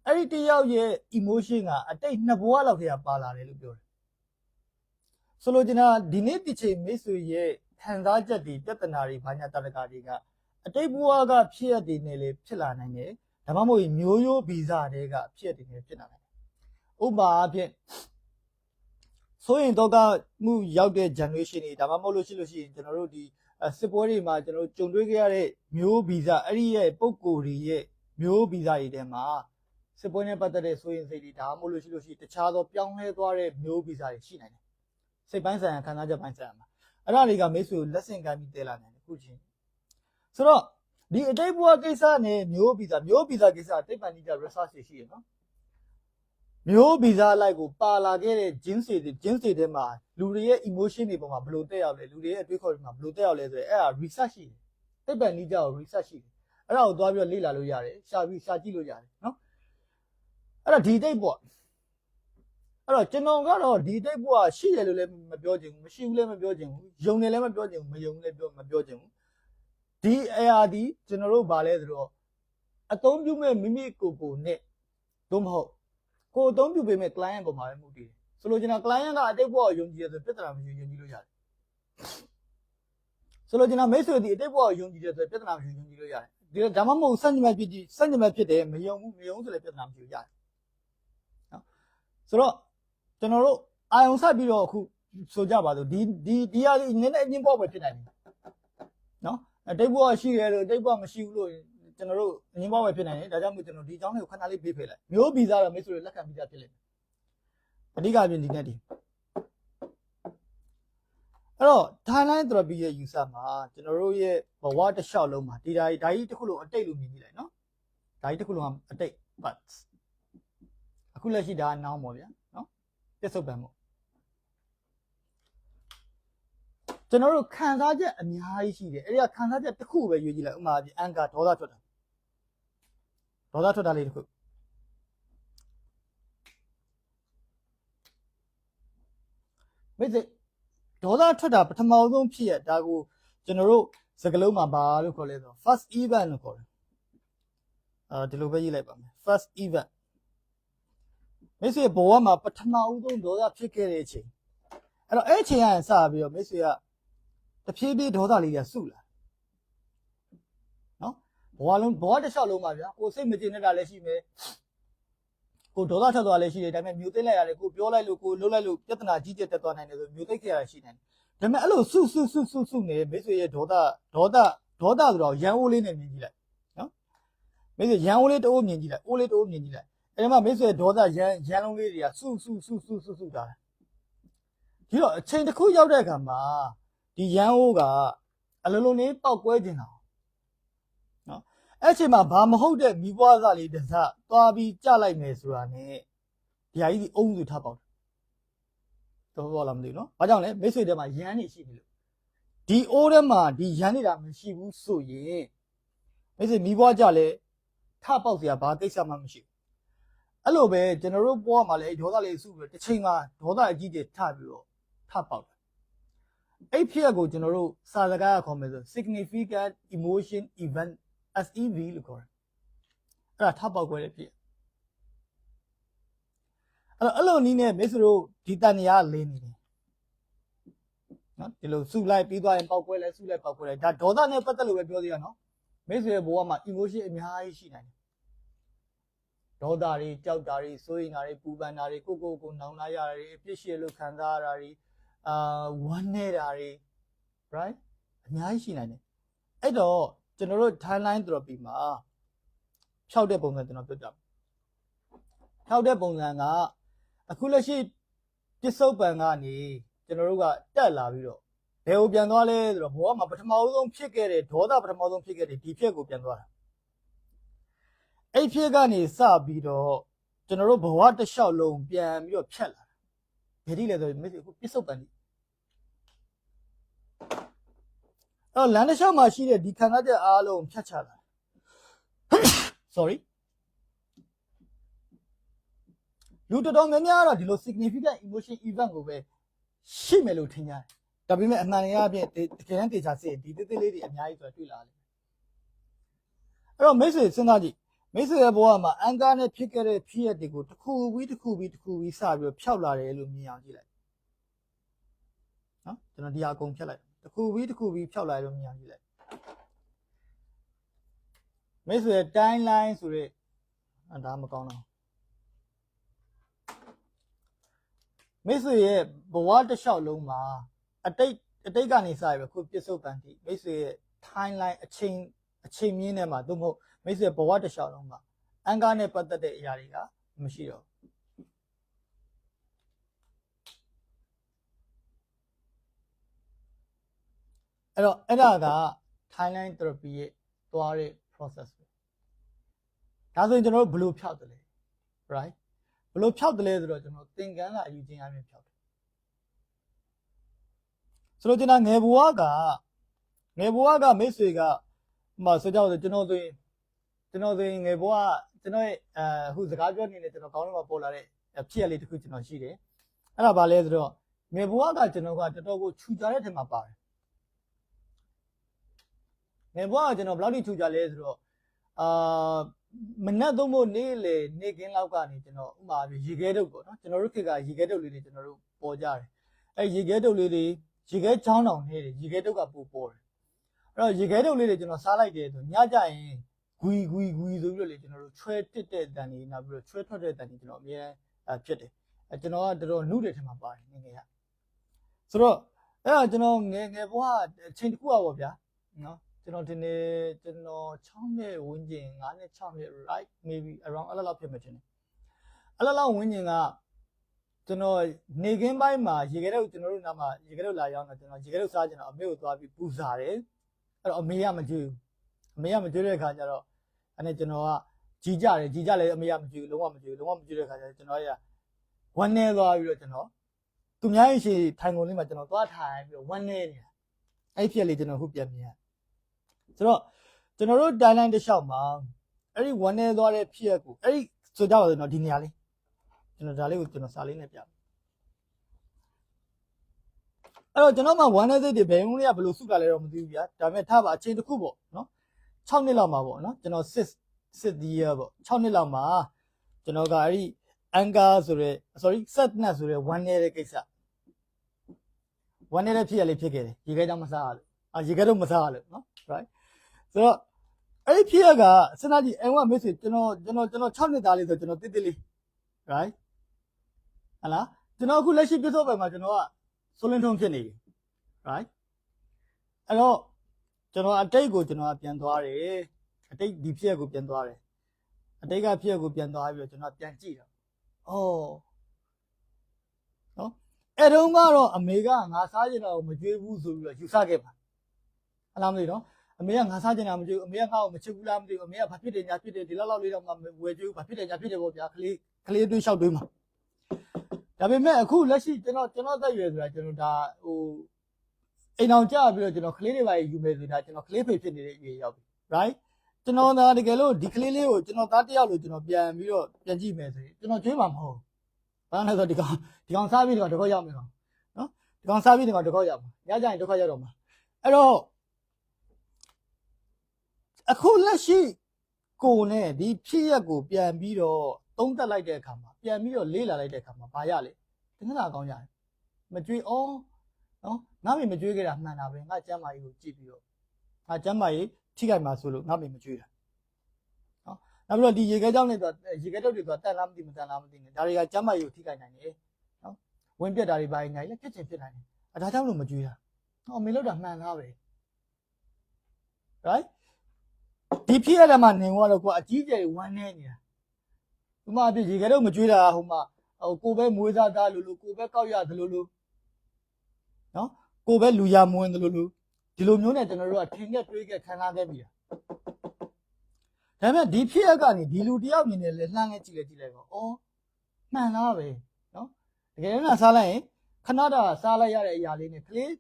အဲ့ဒီတယောက်ရဲ့ emotion ကအတိတ်နှစ်ဘဝလောက်တည်းကပါလာတယ်လို့ပြောတယ်ဆိုလိုချင်တာဒီနေ့ဒီချိန်မိတ်ဆွေရဲ့ခံစားချက်တွေပြဿနာတွေဘာညာတရကတွေကအတိတ်ဘဝကဖြစ်ရတဲ့နေလေဖြစ်လာနိုင်တယ်ဒါမှမဟုတ်မျိုးရိုးဗီဇတွေကဖြစ်တဲ့နေဖြစ်လာနိုင်တယ်ဥပမာအဖြစ်ဆိုရင်တော့ကမှုရောက်တဲ့ generation တွေဒါမှမဟုတ်လို့ရှိရင်ကျွန်တော်တို့ဒီစစ်ပွဲတွေမှာကျွန်တော်တို့ကြုံတွေ့ခဲ့ရတဲ့မျိုးဗီဇအဲ့ဒီရဲ့ပုံကိုယ်တွေရဲ့မျိုးဗီဇတွေထဲမှာစစ်ပွဲနဲ့ပတ်သက်တဲ့ဆိုရင်စိတ်တွေဒါမှမဟုတ်လို့ရှိရင်တခြားသောပြောင်းလဲသွားတဲ့မျိုးဗီဇတွေရှိနိုင်တယ်စိတ်ပိုင်းဆိုင်ရာခံစားချက်ပိုင်းဆိုင်ရာမှာအဲ့ဒါတွေကမိတ်ဆွေကိုလက်ဆင့်ကမ်းပြီးတဲလာနိုင်တယ်ခုချင်းဆိုတော့ဒီအတိတ်ဘဝကိစ္စနဲ့မျိုးဗီဇကိစ္စတိတ်ပန်ကြီးကြ research ရှိရနော်မျိုးဗီဇလိုက်ကိုပါလာခဲ့တဲ့ genes တွေထဲမှာလူတွေရဲ့ emotion တွေပေါ်မှာဘယ်လိုတက်ရောက်လဲလူတွေရဲ့အတွေးခေါ်တွေမှာဘယ်လိုတက်ရောက်လဲဆိုတော့အဲ့ဒါ research ရှိတယ်တိတ်ပန်ကြီးကြကို research ရှိတယ်အဲ့ဒါကိုသွားပြီးတော့လေ့လာလို့ရတယ်ရှာကြည့်လို့ရတယ်နော်အဲ့ဒါဒီတိတ်ပေါ့အဲ့တော့ကျွန်တော်ကတော့ဒီတိတ်ဘဝရှိတယ်လို့လည်းမပြောချင်ဘူးမရှိဘူးလည်းမပြောချင်ဘူးယုံတယ်လည်းမပြောချင်ဘူးမယုံလည်းမပြောချင်ဘူးဒီအရာဒီကျွန်တော်တို့ဗာလဲဆိုတော့အသုံးပြုမဲ့မိမိကိုနဲ့သို့မဟုတ်ကိုအသုံးပြုပေးမဲ့ client ပေါ်မှာပဲမှုတည်တယ်ဆိုလိုချင်တာ client ကအတိတ်ဘဝကိုယုံကြည်တယ်ဆိုပြဿနာမရှိယုံကြည်လို့ရတယ်ဆိုလိုချင်တာမိတ်ဆွေဒီအတိတ်ဘဝကိုယုံကြည်တယ်ဆိုပြဿနာမရှိယုံကြည်လို့ရတယ်ဒီဒါမှမဟုတ်စัญญမဲ့ဖြစ်တယ်မယုံဘူးဆိုလည်းပြဿနာမရှိရတယ်နော်ဆိုတော့ကျွန်တော်တို့အာယုံဆက်ပြီးတော့အခုဆိုကြပါစို့ဒီဟာဒီနည်းနည်းအချင်းပေါ့ပဲဖြစ်နိုင်တယ်နော်တိတ်ဘဝရှိရဲလို့တိတ်ဘဝမရှိဘူးလို့ကျွန်တော်တို့အချင်းပေါ့ပဲဖြစ်နိုင်တယ်ဒါကြောင့်မို့ကျွန်တော်ဒီအကြောင်းလေးကိုခဏလေးပေးဖယ်လိုက်မျိုးဗီဇတော့မိတ်ဆွေတွေလက်ခံပြီးသားဖြစ်လိမ့်မယ်အဓိကပြင်ဒီနဲ့ဒီအဲ့တော့ Thailand therapy ရဲ့ user မှာကျွန်တော်တို့ရဲ့ဘဝတစ်လျှောက်လုံးမှာဒီဓာကြီးတစ်ခုလုံးအတိတ်လို့မြင်ကြည့်လိုက်နော်ဓာကြီးတစ်ခုလုံးကအတိတ် but အခုလက်ရှိဒါကနောင်းပေါ့ဗျာနော်ပြစ္ဆုတ်ပံပေါ့ကျွန်တော်တို့ခံစားချက်အများကြီးရှိတယ်အဲ့ဒီခံစားချက်တစ်ခုပဲရွေးကြည့်လိုက်ဥပမာအန်ကာဒေါသထွက်တာလေးတစ်ခုမိတ်ဆွေဒေါသထွက်တာပထမဆုံးဖြစ်ရဒါကိုကျွန်တော်တို့စကားလုံးမှာဘာလို့ခေါ်လဲဆိုတော့ first event လို့ခေါ်တယ်ဒီလိုပဲရေးလိုက်ပါမယ် first event မိတ်ဆွေဘဝမှာပထမဦးဆုံးဒေါသဖြစ်ခဲ့တဲ့အချိန်အဲ့တော့အဲ့အချိန်ကစပြီးတော့မိတ်ဆွေကတဖြည်းဖြည်းဒေါသလေးတွေစုလာနော်ဘဝတစ်လျှောက်လုံးမှာဗျာကိုစိတ်မကျေနပ်တာလည်းရှိမယ်ကိုဒေါသထွက်သွားလည်းရှိတယ်ဒါပေမဲ့မျိုးသိလိုက်ရတယ်ကိုပြောလိုက်လို့ကိုလှုပ်လိုက်လို့ပြဿနာကြီးကျယ်တက်သွားနိုင်တယ်ဆိုမျိုးသိခဲ့ရတာရှိနိုင်တယ်ဒါပေမဲ့အဲ့လိုစုနေမိတ်ဆွေရဲ့ဒေါသဆိုတော့ရန်အိုးလေးနဲ့မြင်ကြည့်လိုက်နော်မိတ်ဆွေရန်အိုးလေးတအိုးမြင်ကြည့်လိုက်အိုးလေးတအိုးမြင်ကြည့်လိုက်အဲ့ဒီမှာမိတ်ဆွေဒေါသရန်လုံးလေးတွေကစုတာဒီတော့အချိန်တစ်ခုရောက်တဲ့အခါမှာဒီရန်အိုးကအလုံးလုံးလေးပေါက်ကွဲခြင်းတာနော်အဲ့ချိန်မှာဘာမဟုတ်တဲ့မိဘွားစားလေးတစ်စသွားပြီးကြလိုက်မယ်ဆိုတာ ਨੇ ဒီဟာကြီးဒီအုံးစုထားပေါက်တော့ဘောလားမသိဘူးနော်ဘာကြောင့်လဲမိတ်ဆွေထဲမှာရန်နေရှိနေလို့ဒီအိုးထဲမှာဒီရန်နေတာမရှိဘူးဆိုရင်မိတ်ဆွေမိဘွားကြလဲထပေါက်စရာဘာကိစ္စမှမရှိဘူးအဲ့လိုပဲကျွန်တော်တို့ဘွားမှာလဲဒေါသလေးစုပြီးတစ်ချိန်မှာဒေါသအကြီးကြီးထပြီးတော့ထပေါက်အဲ့ဖြစ်ကိုကျွန်တော်တို့စာစကားခေါ်မယ်ဆို significant emotion event SEV လို့ခေါ်တယ်အဲ့ဒါထပေါက်ခွဲတဲ့ဖြစ်အဲ့လိုနည်းနဲ့မိတ်ဆွေတို့ဒီတန်ရာလင်းနေတယ်နော်ဒီလိုစုလိုက်ပြီးသွားရင်ပေါက်ခွဲလဲစုလိုက်ပေါက်ခွဲလဲဒါဒေါသနဲ့ပတ်သက်လို့ပဲပြောသေးရနော်မိတ်ဆွေရဲ့ဘဝမှာ emotion အများကြီးရှိနိုင်တယ်ဒေါသတွေကြောက်တာတွေစိုးရိမ်တာတွေပူပန်တာတွေကိုနောင်လာရတာတွေအပြစ်ရှိရလို့ခံစားရတာတွေဝမ်းနေတာတွေ right အများကြီးရှိနိုင်တယ်အဲ့တော့ကျွန်တော်တို့ Thailand therapy မှာဖြောက်တဲ့ပုံစံကျွန်တော်ပြောပြမယ်ဖြောက်တဲ့ပုံစံကအခုလက်ရှိပစ္စုပန်ကနေကျွန်တော်တို့ကတက်လာပြီးတော့ဘယ်ကိုပြန်သွားလဲဆိုတော့ဘဝမှာပထမဆုံးဖြစ်ခဲ့တဲ့ဒေါသပထမဆုံးဖြစ်ခဲ့တဲ့ဒီဖြစ်ကိုပြန်သွားတာအဲ့ဖြစ်ကနေစပြီးတော့ကျွန်တော်တို့ဘဝတစ်လျှောက်လုံးပြန်ပြီးတော့ဖြတ်လာတာဘယ်ဒီလဲဆိုရင်မိတ်ဆွေအခုပစ္စုပန် လမ်းတစ်လျှောက်မှာရှိတဲ့ဒီခံစားချက်အားလုံးဖြတ်ချလာ sorry လူတော်တော်များများတော့ဒီလို significant emotion event ကိုပဲရှိမယ်လို့ထင်ကြတယ်ဒါပေမဲ့အမှန်တရားအပြင်တကယ်တမ်းတေချာစစ်ဒီတိတိလေးတွေအများကြီးဆိုတွေ့လာတယ်အဲ့တော့မိတ်ဆွေစဉ်းစားကြည့်မိတ်ဆွေရဲ့ဘဝမှာအန်ကာနဲ့ဖြစ်ခဲ့တဲ့ဖြစ်ရပ်တွေကိုတစ်ခုပြီးစပြီးတော့ဖျောက်လာတယ်လို့မြင်အောင်ကြည့်လိုက်နော်ကျွန်တော်ဒီအကုန်ဖြတ်လိုက်တစ်ခုပြီးဖျောက်လာတယ်လို့မြင်အောင်ကြည့်လိုက်မိတ်ဆွေရဲ့ timeline ဆိုတဲ့ဒါမကောင်းတော့မိတ်ဆွေရဲ့ဘဝတစ်လျှောက်လုံးမှာအတိတ်ကနေစရပဲခုပြစ္ဆုတ်ပန်တိမိတ်ဆွေရဲ့ timeline အချိန်မြင့်ထဲမှာသို့မဟုတ်မိတ်ဆွေဘဝတစ်လျှောက်လုံးမှာအန်ကာနဲ့ပတ်သက်တဲ့အရာတွေကမရှိတော့အဲ့ဒါက timeline therapy ရဲ့သွားတဲ့ process ပဲဒါဆိုရင်ကျွန်တော်တို့ဘယ်လိုဖြောက်တယ်လဲ right ဘယ်လိုဖြောက်တယ်လဲဆိုတော့ကျွန်တော်သင်္ကန်းလာအယူခြင်းအပြင်ဖြောက်တယ်ဆိုတော့ကျွန်တော်ငယ်ဘဝကမိတ်ဆွေကဆိုကြတော့ကျွန်တော်ဆိုရင်ငယ်ဘဝကျွန်တော်ရဲ့အခုစကားပြောနေတယ်ကျွန်တော်ကောင်းတော့ပေါ်လာတဲ့ဖြစ်ရလေးတစ်ခုကျွန်တော်ရှိတယ်အဲ့ဒါဘာလဲဆိုတော့ငယ်ဘဝကကျွန်တော်ကတော်တော်ကိုခြူကြတဲ့ထင်မှာပါတယ်ငယ်ဘဝကကျွန်တော်ဘယ်လောက်ထိခြူကြလဲဆိုတော့မနက်သုံးဖို့နေခင်းလောက်ကနေကျွန်တော်ဥမာရေခဲတုပ်ပေါ့နော်ကျွန်တော်တို့ခေတ်ကရေခဲတုပ်လေးတွေကျွန်တော်တို့ပေါ်ကြတယ်အဲရေခဲတုပ်လေးတွေရေခဲချောင်းတောင်နေတယ်ရေခဲတုပ်ကပို့ပေါ်တယ်အဲ့တော့ရေခဲတုပ်လေးတွေကျွန်တော်စားလိုက်တယ်ဆိုညကြရင်ဂွီဆိုပြီးတော့လေကျွန်တော်တို့ချွဲတစ်တဲ့တန်တွေနောက်ပြီးတော့ချွဲထွက်တဲ့တန်တွေကျွန်တော်အများဖြစ်တယ်ကျွန်တော်ကတော်တော်နှုတ်တယ်ထင်မှာပါတယ်ငယ်ကဆိုတော့အဲ့ဒါကျွန်တော်ငယ်ဘဝအချိန်တစ်ခုပါဗျာနော်ကျွန်တော်ဒီနေ့ကျွန်တော်6နှစ်ဝန်းကျင်9နှစ်6နှစ် right maybe around အဲ့လောက်ဖြစ်မှတင်တယ်အဲ့လောက်ဝန်းကျင်ကကျွန်တော်နေခင်းပိုင်းမှာရေခဲတော့ကျွန်တော်တို့နားမှာရေခဲတော့လာရောက်တော့ကျွန်တော်ရေခဲတော့စားကျွန်တော်အမေကိုသွားပြီးပူစားတယ်အဲ့တော့အမေကမကြွတဲ့အခါကျတော့အဲ့နဲ့ကျွန်တော်ကကြီးကြလဲအမေကမကြွလုံးဝမကြွတဲ့အခါကျတော့ကျွန်တော်ကဝမ်းနေသွားပြီးတော့ကျွန်တော်သူများရဲ့ရှိထိုင်ကုန်လေးမှာကျွန်တော်သွားထိုင်ပြီးတော့ဝမ်းနေနေတာအဲ့ဖြစ်လေကျွန်တော်ဟုတ်ပြန်မြင်ဆိုတော့ကျွန်တော်တို့ timeline တစ်လျှောက်မှာအဲ့ဒီone နဲ့သွားတဲ့ဖြစ်ရက်ကိုအဲ့ဒီဆိုကြပါစို့နော်ဒီနေရာလေးကျွန်တော်ဒါလေးကိုကျွန်တော်စာလေးနဲ့ပြအဲ့တော့ကျွန်တော်မှone နဲ့စိတ်တွေဘယ်မှုလေးကဘယ်လိုစုတာလဲတော့မသိဘူးဗျာဒါပေမဲ့ထားပါအချိန်တစ်ခုပေါ့နော်6နှစ်လောက်မှာပေါ့နော်ကျွန်တော်6 year ပေါ့6နှစ်လောက်မှာကျွန်တော်ကအဲ့ဒီ anchor ဆိုရဲ sorry sadness ဆိုရဲone နဲ့ကိစ္စone နဲ့ဖြစ်ရလေးဖြစ်ခဲ့တယ်ရေခဲကြောင့်မစားရလို့ရေခဲတော့မစားရလို့နော် rightဆိုတော့အဲ့ဒီဖြစ်ရကစဉ်းစားကြည့်အိမ်ကမိတ်ဆွေကျွန်တော်6နှစ်သားလေးဆိုကျွန်တော်တိလေး right ဟလားကျွန်တော်အခုလက်ရှိပြည့်စုံပဲမှာကျွန်တော်ကဆိုလင်းထုံးဖြစ်နေပြီ right အဲ့တော့ကျွန်တော်အတိတ်ကိုကျွန်တော်ပြန်သွားတယ်အတိတ်ဒီဖြစ်ရကိုပြန်သွားတယ်အတိတ်ကဖြစ်ရကိုပြန်သွားပြီးတော့ကျွန်တော်ပြန်ကြည့်တော့နော်အဲ့တုန်းကတော့အမေကငါစားကျင်တာကိုမကြွေးဘူးဆိုပြီးတော့ယူဆခဲ့ပါအလားမသိနော်အမေကငါစားကျင်တာမကြွေးဘူးအမေကငါ့ကိုမချစ်ဘူးလားမသိဘူးအမေကဘာဖြစ်တယ်ညာဖြစ်တယ်ဒီလောက်လေးတော့မှဝယ်ကြွေးဘူးဘာဖြစ်တယ်ညာဖြစ်တယ်ပေါ့ဗျာကလေးတွေးလျှောက်တွေးမှာဒါပေမဲ့အခုလက်ရှိကျွန်တော်သက်ရွယ်ဆိုတာကျွန်တော်ဒါဟိုအိမ်အောင်ကြပြီးတော့ကျွန်တော်ကလေးတွေပါယူမယ်ဆိုတာကျွန်တော်ကလေးဖေဖြစ်နေတဲ့အေးရောက်ပြီ right ကျွန်တော်ဒါတကယ်လို့ဒီကလေးလေးကိုကျွန်တော်သားတယောက်လို့ကျွန်တော်ပြန်ပြီးတော့ပြန်ကြည့်မယ်ဆိုရင်ကျွန်တော်ကြွေးမှာမဟုတ်ဘာလဲဆိုတော့ဒီကောင်စားပြီးတော့ဒုက္ခရောက်မယ်နော်ဒီကောင်စားပြီးတော့ဒုက္ခရောက်မှာညကြရင်ဒုက္ခရောက်တော့မှာအဲ့တော့အခုလက်ရှိကိုနဲ့ဒီဖြစ်ရက်ကိုပြန်ပြီးတော့သုံးသပ်လိုက်တဲ့အခါမှာပြန်ပြီးတော့လေးလာလိုက်တဲ့အခါမှာဘာရလဲတခါကောင်းရတယ်မကြွေးနော်ငါ့မိမကြွေးခဲ့တာမှန်တာပဲငါကျမ်းမာရေးကိုကြည့်ပြီးတော့ငါကျမ်းမာရေးထိခိုက်မှာဆိုလို့ငါ့မိမကြွေးတာနော်နောက်ပြီးတော့ဒီရေခဲကြောင့်လည်းဆိုရေခဲတုပ်တွေဆိုတက်လားမသိနဲ့ဒါတွေကကျမ်းမာရေးကိုထိခိုက်နိုင်တယ်နော်ဝင်ပြက်တာတွေပိုင်းနိုင်လည်းဖြစ်ချင်ဖြစ်နိုင်တယ်ဒါကြောင့်လို့မကြွေးတာအမေလို့တာမှန်သားပဲ right ဒီဖြစ်ရတဲ့မှာနေတော့ကွာအကြီးကျယ်ဝမ်းနေနေတာဒီမှာအဖြစ်ရေခဲတော့မကြွေးတာဟိုမှာကိုပဲမွေးစားသားလို့ကိုပဲကောက်ရသလိုလို့နော်ကိုပဲလူရမွင်းသလိုလို့ဒီလိုမျိုးနဲ့ကျွန်တော်တို့ကထင်ခဲ့တွေးခဲ့ခံစားခဲ့ပြီဒါပေမဲ့ဒီဖြစ်ရကနေဒီလူတယောက်မြင်နေလဲလှမ်းခဲ့ကြည့်လိုက်တော့မှန်လားပဲနော်တကယ်လို့စားလိုက်ရင်ခဏတာစားလိုက်ရတဲ့အရာလေးနဲ့ကလေး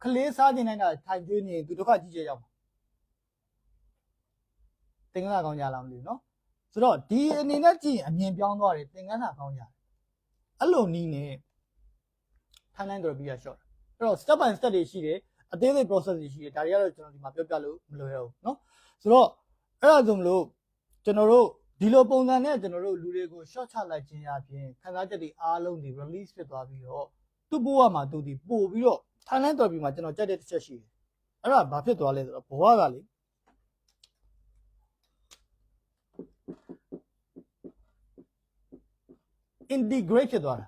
ခလေးစားနေနိုင်တာထိုင်ကျွေးနေသူဒုက္ခကြီးကြရောက်သင်္ကန်းစာကောင်းကြလားမသိဘူးနော်ဆိုတော့ဒီအနေနဲ့ကြည့်အမြင်ပြောင်းသွားတယ်သင်္ကန်းစာကောင်းကြအဲ့လိုနီးနေထိုင်လိုင်း therapy ရ short အဲ့တော့ step by step တွေရှိတယ်အသေးသေး process တွေရှိတယ်ဒါတွေကတော့ကျွန်တော်ဒီမှာပြောပြလို့မလွယ်တော့ဘူးเนาะဆိုတော့အဲ့ဒါဆိုမလို့ကျွန်တော်တို့ဒီလိုပုံစံနဲ့ကျွန်တော်တို့လူတွေကို short ချလိုက်ခြင်းအပြင်ခံစားချက်တွေအားလုံးဒီ release ဖြစ်သွားပြီးတော့သူ့ဘဝမှာသူဒီပို့ပြီးတော့ Thailand therapy မှာကျွန်တော်ကြိုက်တဲ့တစ်ချက်ရှိတယ်အဲ့ဒါဘာဖြစ်သွားလဲဆိုတော့ဘဝကလေintegrate ဖြစ်သွားတာ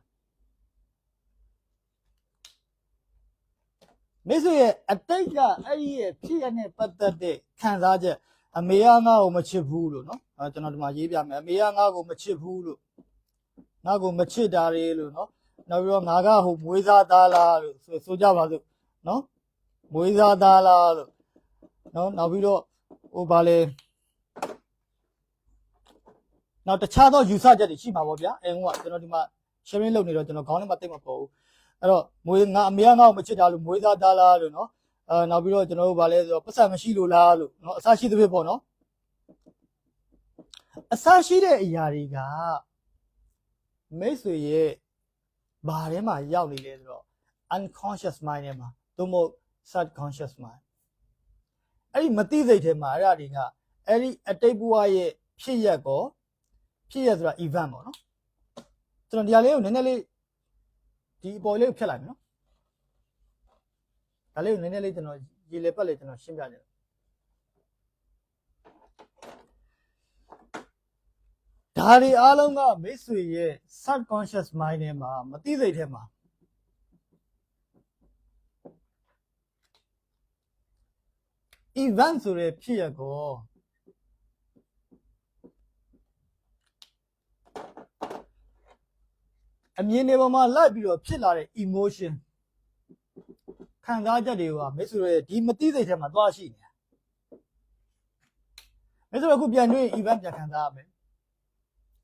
မိတ်ဆွေရဲ့အတိတ်ကအဲ့ဒီရဲ့ဖြစ်ရတဲ့ပတ်သက်တဲ့ခံစားချက်အမေကငါ့ကိုမချစ်ဘူးလို့နော်ကျွန်တော်ဒီမှာရေးပြမယ်အမေကငါ့ကိုမချစ်ဘူးလို့ငါ့ကိုမချစ်တာတွေလို့နော်နောက်ပြီးတော့ငါကဟိုမွေးစားသားလားလို့ဆိုကြပါစို့နော်မွေးစားသားလားလို့နော်နောက်ပြီးတော့ဟိုဗာလေနောက်တခြားသောယူဆချက်တွေရှိမှာပေါ့ဗျာဟိုကကျွန်တော်ဒီမှာ sharing လုပ်နေတော့ကျွန်တော်ခေါင်းထဲမှာတိတ်မပေါ်ဘူးအဲ့တော့ငါအမေကငါ့ကိုမချစ်တာလို့မွေးသားသားလားလို့နော်နောက်ပြီးတော့ကျွန်တော်တို့ဗာလဲဆိုတော့ပတ်စံမရှိလို့လားလို့နော်အစရှိသဖြင့်ပေါ့နော်အစရှိတဲ့အရာတွေကမိတ်ဆွေရဲ့ဘာထဲမှာရောက်နေလဲဆိုတော့ unconscious mind ထဲမှာသို့မဟုတ် subconscious mind အဲ့ဒီမသိစိတ်ထဲမှာအဲ့ဒါတွေကအဲ့ဒီအတိတ်ဘဝရဲ့ဖြစ်ရက်ဆိုတာ event ပေါ့နော်ကျွန်တော်ဒီဟာလေးကိုနည်းနည်းလေးဒီအပေါ်လေးကိုဖြတ်လိုက်မယ်နော်ဒါလေးကိုနည်းနည်းလေးကျွန်တော်ရေလေပတ်လေးကျွန်တော်ရှင်းပြကြတယ်ဒါတွေအားလုံးကမိတ်ဆွေရဲ့ subconscious mind ထဲမှာမသိစိတ်ထဲမှာevent ဆိုတဲ့ဖြစ်ရက်ကိုအမြင်တွေပေါ်မှာလိုက်ပြီးတော့ဖြစ်လာတဲ့ emotion ခံစားချက်တွေကမိတ်ဆွေရဲ့ဒီမသိစိတ်ထဲမှာသွားရှိနေတာမိတ်ဆွေအခုပြန်တွေ့ event ပြန်ခံစားရမယ်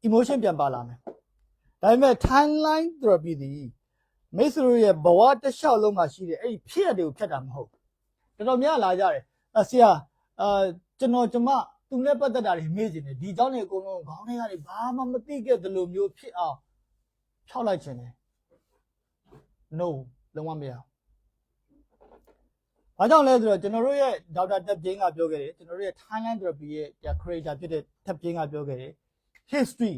emotion ပြန်ပါလာမယ်ဒါပေမဲ့ timeline therapy ဒီမိတ်ဆွေရဲ့ဘဝတစ်လျှောက်လုံးမှာရှိတဲ့အဲ့ဒီဖြစ်ရက်တွေကိုဖြတ်တာမဟုတ်တော်တော်များလာကြတယ်ဆရာကျွန်မသူနဲ့ပတ်သက်တာတွေမေ့နေတယ်ဒီเจ้าတွေအကုန်လုံးခေါင်းထဲကနေဘာမှမသိခဲ့သလိုမျိုးဖြစ်အောင်ဖြောက်လိုက်ခြင်းတယ် no လုံးဝမရဘာကြောင့်လဲဆိုတော့ကျွန်တော်တို့ရဲ့ဒေါက်တာတက်ပြင်းကပြောခဲ့တယ်ကျွန်တော်တို့ရဲ့ Thailand therapy ရဲ့ creator ဖြစ်တဲ့တက်ပြင်းကပြောခဲ့တယ် history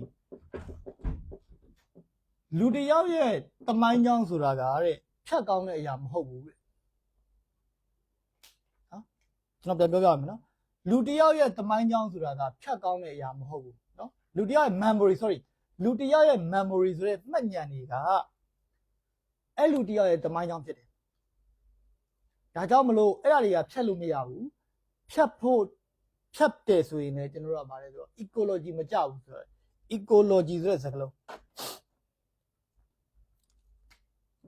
လူတယောက်ရဲ့တမိုင်းကြောင်းဆိုတာကတဲ့ဖြတ်ကောင်းတဲ့အရာမဟုတ်ဘူးတဲ့နော်ကျွန်တော်ပြန်ပြောပြရမယ်နော်လူတယောက်ရဲ့တမိုင်းကြောင်းဆိုတာကဖြတ်ကောင်းတဲ့အရာမဟုတ်ဘူးနော်လူတယောက်ရဲ့ memory ဆိုတဲ့မှတ်ဉာဏ်တွေကအဲ့လူတယောက်ရဲ့တမိုင်းကြောင်းဖြစ်တယ်ဒါကြောင့်မလို့အဲ့ဒါတွေကဖြတ်လို့မရဘူးဖြတ်တယ်ဆိုရင်လည်းကျွန်တော်တို့ကဗါလဲဆိုတော့ ecology မကြဘူးဆိုတော့ ecology ဆိုတဲ့စကားလုံး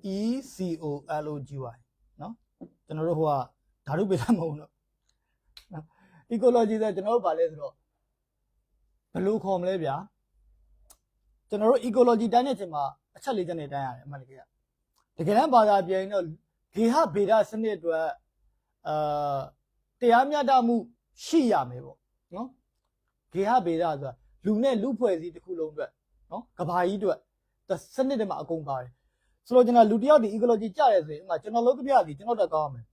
ECOLOGY နော်ကျွန်တော်တို့ဟိုကဓာတုပေသမဟုတ်တော့ ecology ဆိုကျွန်တော်တို့ဗါလဲဆိုတော့ဘယ်လိုခေါ်မလဲဗျာကျွန်တော်တို့ ecology တိုင်းတဲ့အချိန်မှာအချက်၄ချက်နဲ့တိုင်းရတယ်အမှန်တကယ်တကယ်တမ်းဘာသာပြန်ရင်တော့ဂေဟဗေဒစနစ်အတွက်တရားမျှတမှုရှိရမယ်ပေါ့နော်ဂေဟဗေဒဆိုတာလူနဲ့လူဖွဲ့စည်းတစ်ခုလုံးအတွက်နော်ကဘာကြီးအတွက်စနစ်တွေမှာအကုန်ပါတယ်ဆိုတော့ကျွန်တော်လူတယောက်ဒီ ecology ကြရဲဆိုရင်ဥမာကျွန်တော်လုံးသမျှဒီကျွန်တော်တက်ကောင်းမယ်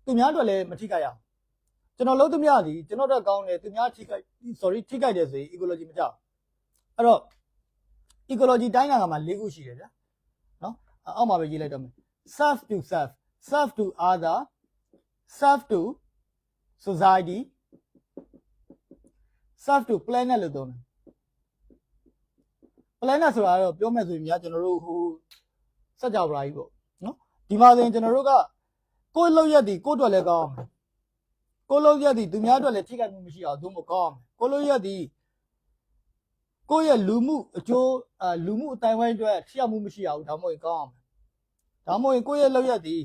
သူများအတွက်လည်းမထိခိုက်ရအောင်ကျွန်တော်လုံးသမျှဒီကျွန်တော်တက်ကောင်းတယ်သူများထိခိုက်တယ်ဆိုရင် ecology မကြဘူးအဲ့တော့ ecology တိုင်းတာကမှ၄ခုရှိတယ်ဗျာနော်အောက်မှာပဲရေးလိုက်တော့မယ် serve to serve serve to other serve to society serve to planet လို့ပြောမယ် planet ဆိုတာတော့ပြောမယ်ဆိုရင်များကျွန်တော်တို့ဟိုစัจ java ကြီးပေါ့နော်ဒီမှာဆိုရင်ကျွန်တော်တို့ကကိုယ်လောက်ရက်ဒီကိုယ်အတွက်လည်းကောင်းအောင်ကိုယ်လောက်ရက်ဒီသူများအတွက်လည်းထိခိုက်မှုမရှိအောင်သူ့မကောင်းအောင်ကိုယ်လောက်ရက်ဒီကိုယ့်ရဲ့လူမှုအကျိုးလူမှုအတိုင်းဝိုင်းအတွက်ထိရောက်မှုမရှိအောင်ဒါမှမဟုတ်ကောင်းအောင်ဒါမှမဟုတ်ကိုယ့်ရဲ့လောက်ရက်ဒီ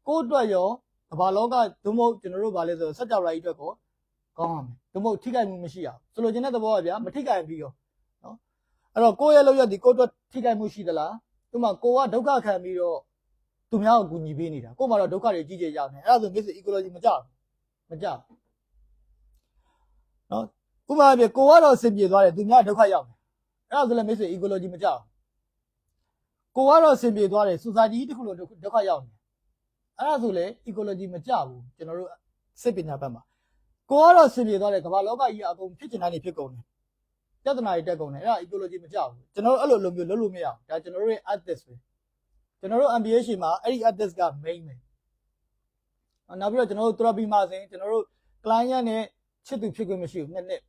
ကိုယ့်အတွက်ရောကမ္ဘာလောကသို့မဟုတ်ကျွန်တော်တို့ဗာလဲဆိုစัจ java ကြီးအတွက်ကောကောင်းအောင်သို့မဟုတ်ထိခိုက်မှုမရှိအောင်ဆိုလိုချင်တဲ့သဘောကဗျာမထိခိုက်ပြီးရောနော်အဲ့တော့ကိုယ့်ရဲ့လောက်ရက်ဒီကိုယ့်အတွက်ထိခိုက်မှုရှိသလားဥပမာကိုကဒုက္ခခံပြီးတော့ သူများကိုကူညီပေးနေတာကို့မှာတော့ဒုက္ခတွေကြီးကြီးရောက်နေအဲ့ဒါဆိုမိတ်ဆွေ ecology မကြောက်နော်ဥပမာပြကိုကတော့အဆင်ပြေသွားတယ်သူများဒုက္ခရောက်တယ်အဲ့ဒါဆိုလည်းမိတ်ဆွေ ecology မကြောက်ကိုကတော့အဆင်ပြေသွားတယ် society တစ်ခုလုံးဒုက္ခရောက်နေအဲ့ဒါဆိုလည်း ecology မကြောက်ဘူးကျွန်တော်တို့စိတ်ပညာဘက်မှာကိုကတော့အဆင်ပြေသွားတယ်ကမ္ဘာလောကကြီးအကုန်ဖြစ်ချင်တာနေဖြစ်ကုန်တယ်ပြဿနာတွေတက်ကုန်တယ်အဲ့ဒါ ecology မကြောက်ဘူးကျွန်တော်တို့အဲ့လိုမျိုးလုပ်လို့မရအောင်ဒါကျွန်တော်တို့ရဲ့ artist ပဲကျွန်တော်တို့ MBA ရှိမှာအဲ့ဒီ artist က main ပဲနောက်ပြီးတော့ကျွန်တော်တို့ therapy မှာဆိုရင်ကျွန်တော်တို့ client နဲ့ချစ်သူဖြစ်ခွင့်မရှိဘူးနှစ်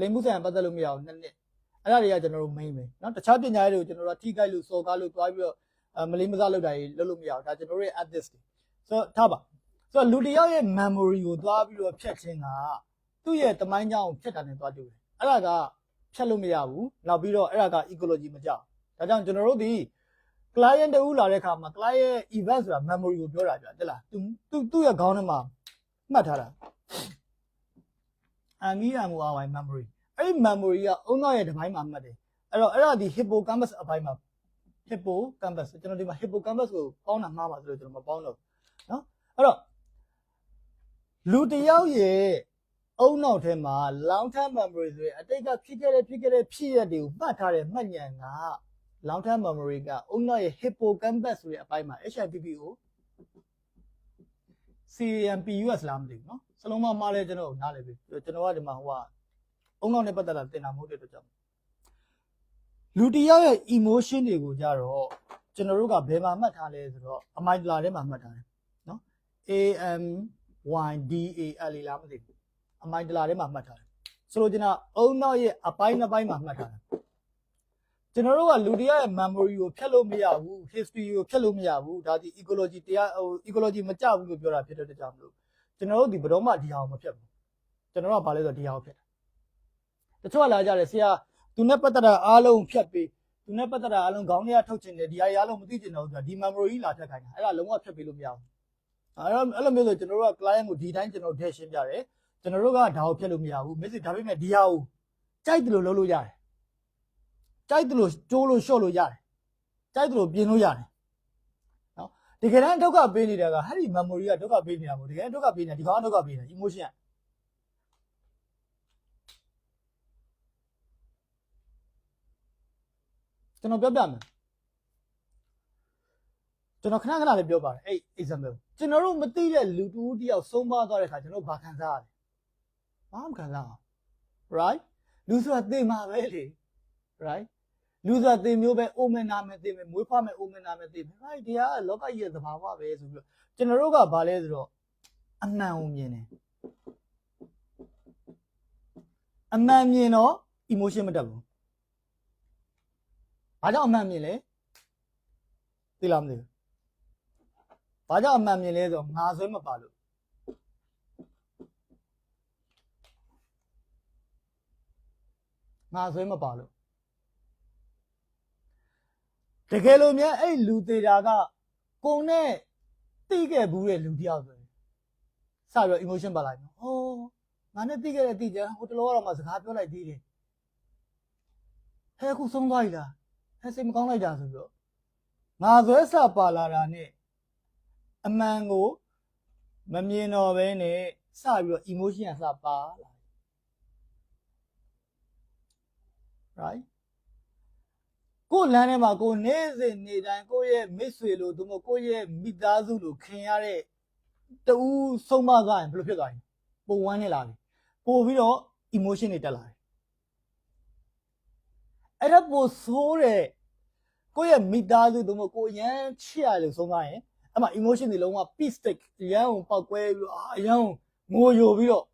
လိမ်မှုဆိုင်ပတ်သက်လို့မရဘူးနှစ်အဲ့ဒါတွေကကျွန်တော်တို့ main ပဲเนาะတခြားပညာရေးတွေကိုကျွန်တော်တို့ထိခိုက်လို့စော်ကားလို့တွားပြီးတော့မလေးမစားလုပ်တာတွေလုပ်လို့မရဘူးဒါကျွန်တော်တို့ရဲ့ artist တွေဆိုတော့ထားပါဆိုတော့လူတစ်ယောက်ရဲ့ memory ကိုတွားပြီးတော့ဖြတ်ခြင်းကသူ့ရဲ့တမိုင်းကြောင်းကိုဖြတ်တာနဲ့တွားတူတယ်အဲ့ဒါကဖြတ်လို့မရဘူးနောက်ပြီးတော့အဲ့ဒါက ecology မကြောက်ဒါကြောင့်ကျွန်တော်တို့ဒီ client တူလာတဲ့အခါမှာ client ရဲ့ event ဆိုတာ memory ကိုပြောတာပြတယ်လားသူ့ရဲ့ခေါင်းထဲမှာမှတ်ထားတာအမီးရမှုအဝိုင်း memory အဲ့ဒီ memory ကအုံနောက်ရဲ့တစ်ပိုင်းမှာမှတ်တယ်အဲ့တော့အဲ့ဒါဒီ hippocampus အပိုင်းမှာ hippocampus ကျွန်တော်ဒီမှာ hippocampus ကိုပေါင်းတာမှားပါဆိုလို့ကျွန်တော်မပေါင်းတော့เนาะအဲ့တော့လူတစ်ယောက်ရဲ့အုံနောက်ထဲမှာ long term memory ဆိုရင်အတိတ်ကဖြစ်ခဲ့တဲ့ဖြစ်ရက်တွေကိုမှတ်ထားတဲ့မှတ်ဉာဏ်ကlong term memory ကအုံနောက်ရဲ့ hippocampus ဆိုတဲ့အပိုင်းမှာ HIPPO CAMPUS လားမသိဘူးเนาะစလုံးမမှားလဲကျွန်တော်နားလဲပြီကျွန်တော်ကဒီမှာဟိုကအုံနောက်နဲ့ပတ်သက်တာသင်တာမဟုတ်တဲ့အတွက်ကြောင့်လူတစ်ယောက်ရဲ့ emotion တွေကိုကြတော့ကျွန်တော်တို့ကဘယ်မှာမှတ်ထားလဲဆိုတော့အမိုင်ဒလာထဲမှာမှတ်ထားတယ်เนาะ AMYDAL လားမသိဘူးအမိုင်ဒလာထဲမှာမှတ်ထားတယ်ဆိုလိုချင်တာအုံနောက်ရဲ့အပိုင်းနှစ်ပိုင်းမှာမှတ်ထားတယ်ကျွန်တော်တို့ကလူတရားရဲ့ memory ကိုဖျက်လို့မရဘူး history ကိုဖျက်လို့မရဘူးဒါဒီ ecology တရားecology မကြဘူးလို့ပြောတာဖြစ်တဲ့ကြောင့်မလို့ကျွန်တော်တို့ဒီဘယ်တော့မှဒီဟာကိုမဖျက်ဘူးကျွန်တော်တို့ကဘာလဲဆိုတော့ဒီဟာကိုဖျက်တာတချို့ကလာကြတယ်ဆရာသူနဲ့ပတ်သက်တာအားလုံးဖျက်ပေးသူနဲ့ပတ်သက်တာအားလုံးခေါင်းထဲကထုတ်ချင်တယ်ဒီဟာအားလုံးမသိချင်တော့ဘူးဆိုတာဒီ memory ကြီးလာဖျက်ခိုင်းတာအဲ့ဒါလုံးဝဖျက်ပေးလို့မရဘူးအဲ့လိုမျိုးဆိုကျွန်တော်တို့က client ကိုဒီတိုင်းကျွန်တော်ထည့်ရှင်းပြတယ်ကျွန်တော်တို့ကဒါကိုဖျက်လို့မရဘူး message ဒါပေမဲ့ဒီဟာကိုကြိုက်တယ်လို့လုပ်လို့ရတယ်ကြိုက်တယ်လို့ကျိုးလို့ရှော့လို့ရတယ်ကြိုက်တယ်လို့ပြင်လို့ရတယ်နော်တကယ်တမ်းဒုက္ခပေးနေတာကအဲ့ဒီ memory ကဒုက္ခပေးနေတာမဟုတ်တကယ်ဒုက္ခပေးနေတာဒီကောင်ဒုက္ခပေးနေတာ emotion ကျွန်တော်ပြောပြမယ်ကျွန်တော်ခဏလေးပြောပါတယ်အဲ့ example ကျွန်တော်တို့မသိတဲ့လူတူတယောက်ဆုံးမသွားတဲ့အခါကျွန်တော်ဘာခံစားရလဲဘာမှခံစားအောင် right လူဆိုတာသိမှာပဲလေ right လူဆိုတာသိမျိုးပဲအိုမင်နာမယ်သိမယ်မွေးဖွားမယ်အိုမင်နာမယ်သိမယ် right တရားကလောကကြီးရဲ့သဘာဝပဲဆိုပြီးတော့ကျွန်တော်တို့ကဘာလဲဆိုတော့အမှန်ကိုမြင်တယ်အမှန်မြင်တော့ emotion မတက်ဘူးဘာကြောင့်အမှန်မြင်လဲသိလားမသိဘူးဘာကြောင့်အမှန်မြင်လဲဆိုတော့ငါဆွဲမပါလို့ငါဆွဲမပါလို့တကယ်လို့များအဲ့လူသေးတာကကိုနဲ့တိခဲ့ဘူးတဲ့လူတယောက်ဆိုရင်စပြီးတော့ emotion ပါလိုက်နော်ဟောငါနဲ့တိခဲ့တဲ့တိကျဟိုတလောကတော့မှစကားပြောလိုက်သေးတယ်ဟဲ့အခုဆုံးသွားပြီလားဟဲ့စိတ်မကောင်းလိုက်တာဆိုပြီးတော့ငါဆွဲစပါလာတာနဲ့အမှန်ကိုမမြင်တော့ဘဲနဲ့စပြီးတော့ emotion ကစပါလာ right ကိုလမ်းထဲမှာကိုနေ့စဉ်နေ့တိုင်းကိုရဲ့မိတ်ဆွေလို့သူမကိုရဲ့မိသားစုလို့ခင်ရတဲ့တူဆုံးမသွားရင်ဘယ်လိုဖြစ်သွားလဲပုံဝမ်းနေလာပြီပို့ပြီးတော့ emotion တွေတက်လာတယ်အဲ့ဒါပို့ဆိုးတဲ့ကိုရဲ့မိသားစုသူမကိုရမ်းချစ်ရလို့ဆုံးသွားရင်အဲ့မှာ emotion တွေလုံးဝ peace stick ရမ်းအောင်ပောက်ကွဲပြီးတော့အရမ်းငိုယိုပြီးတော့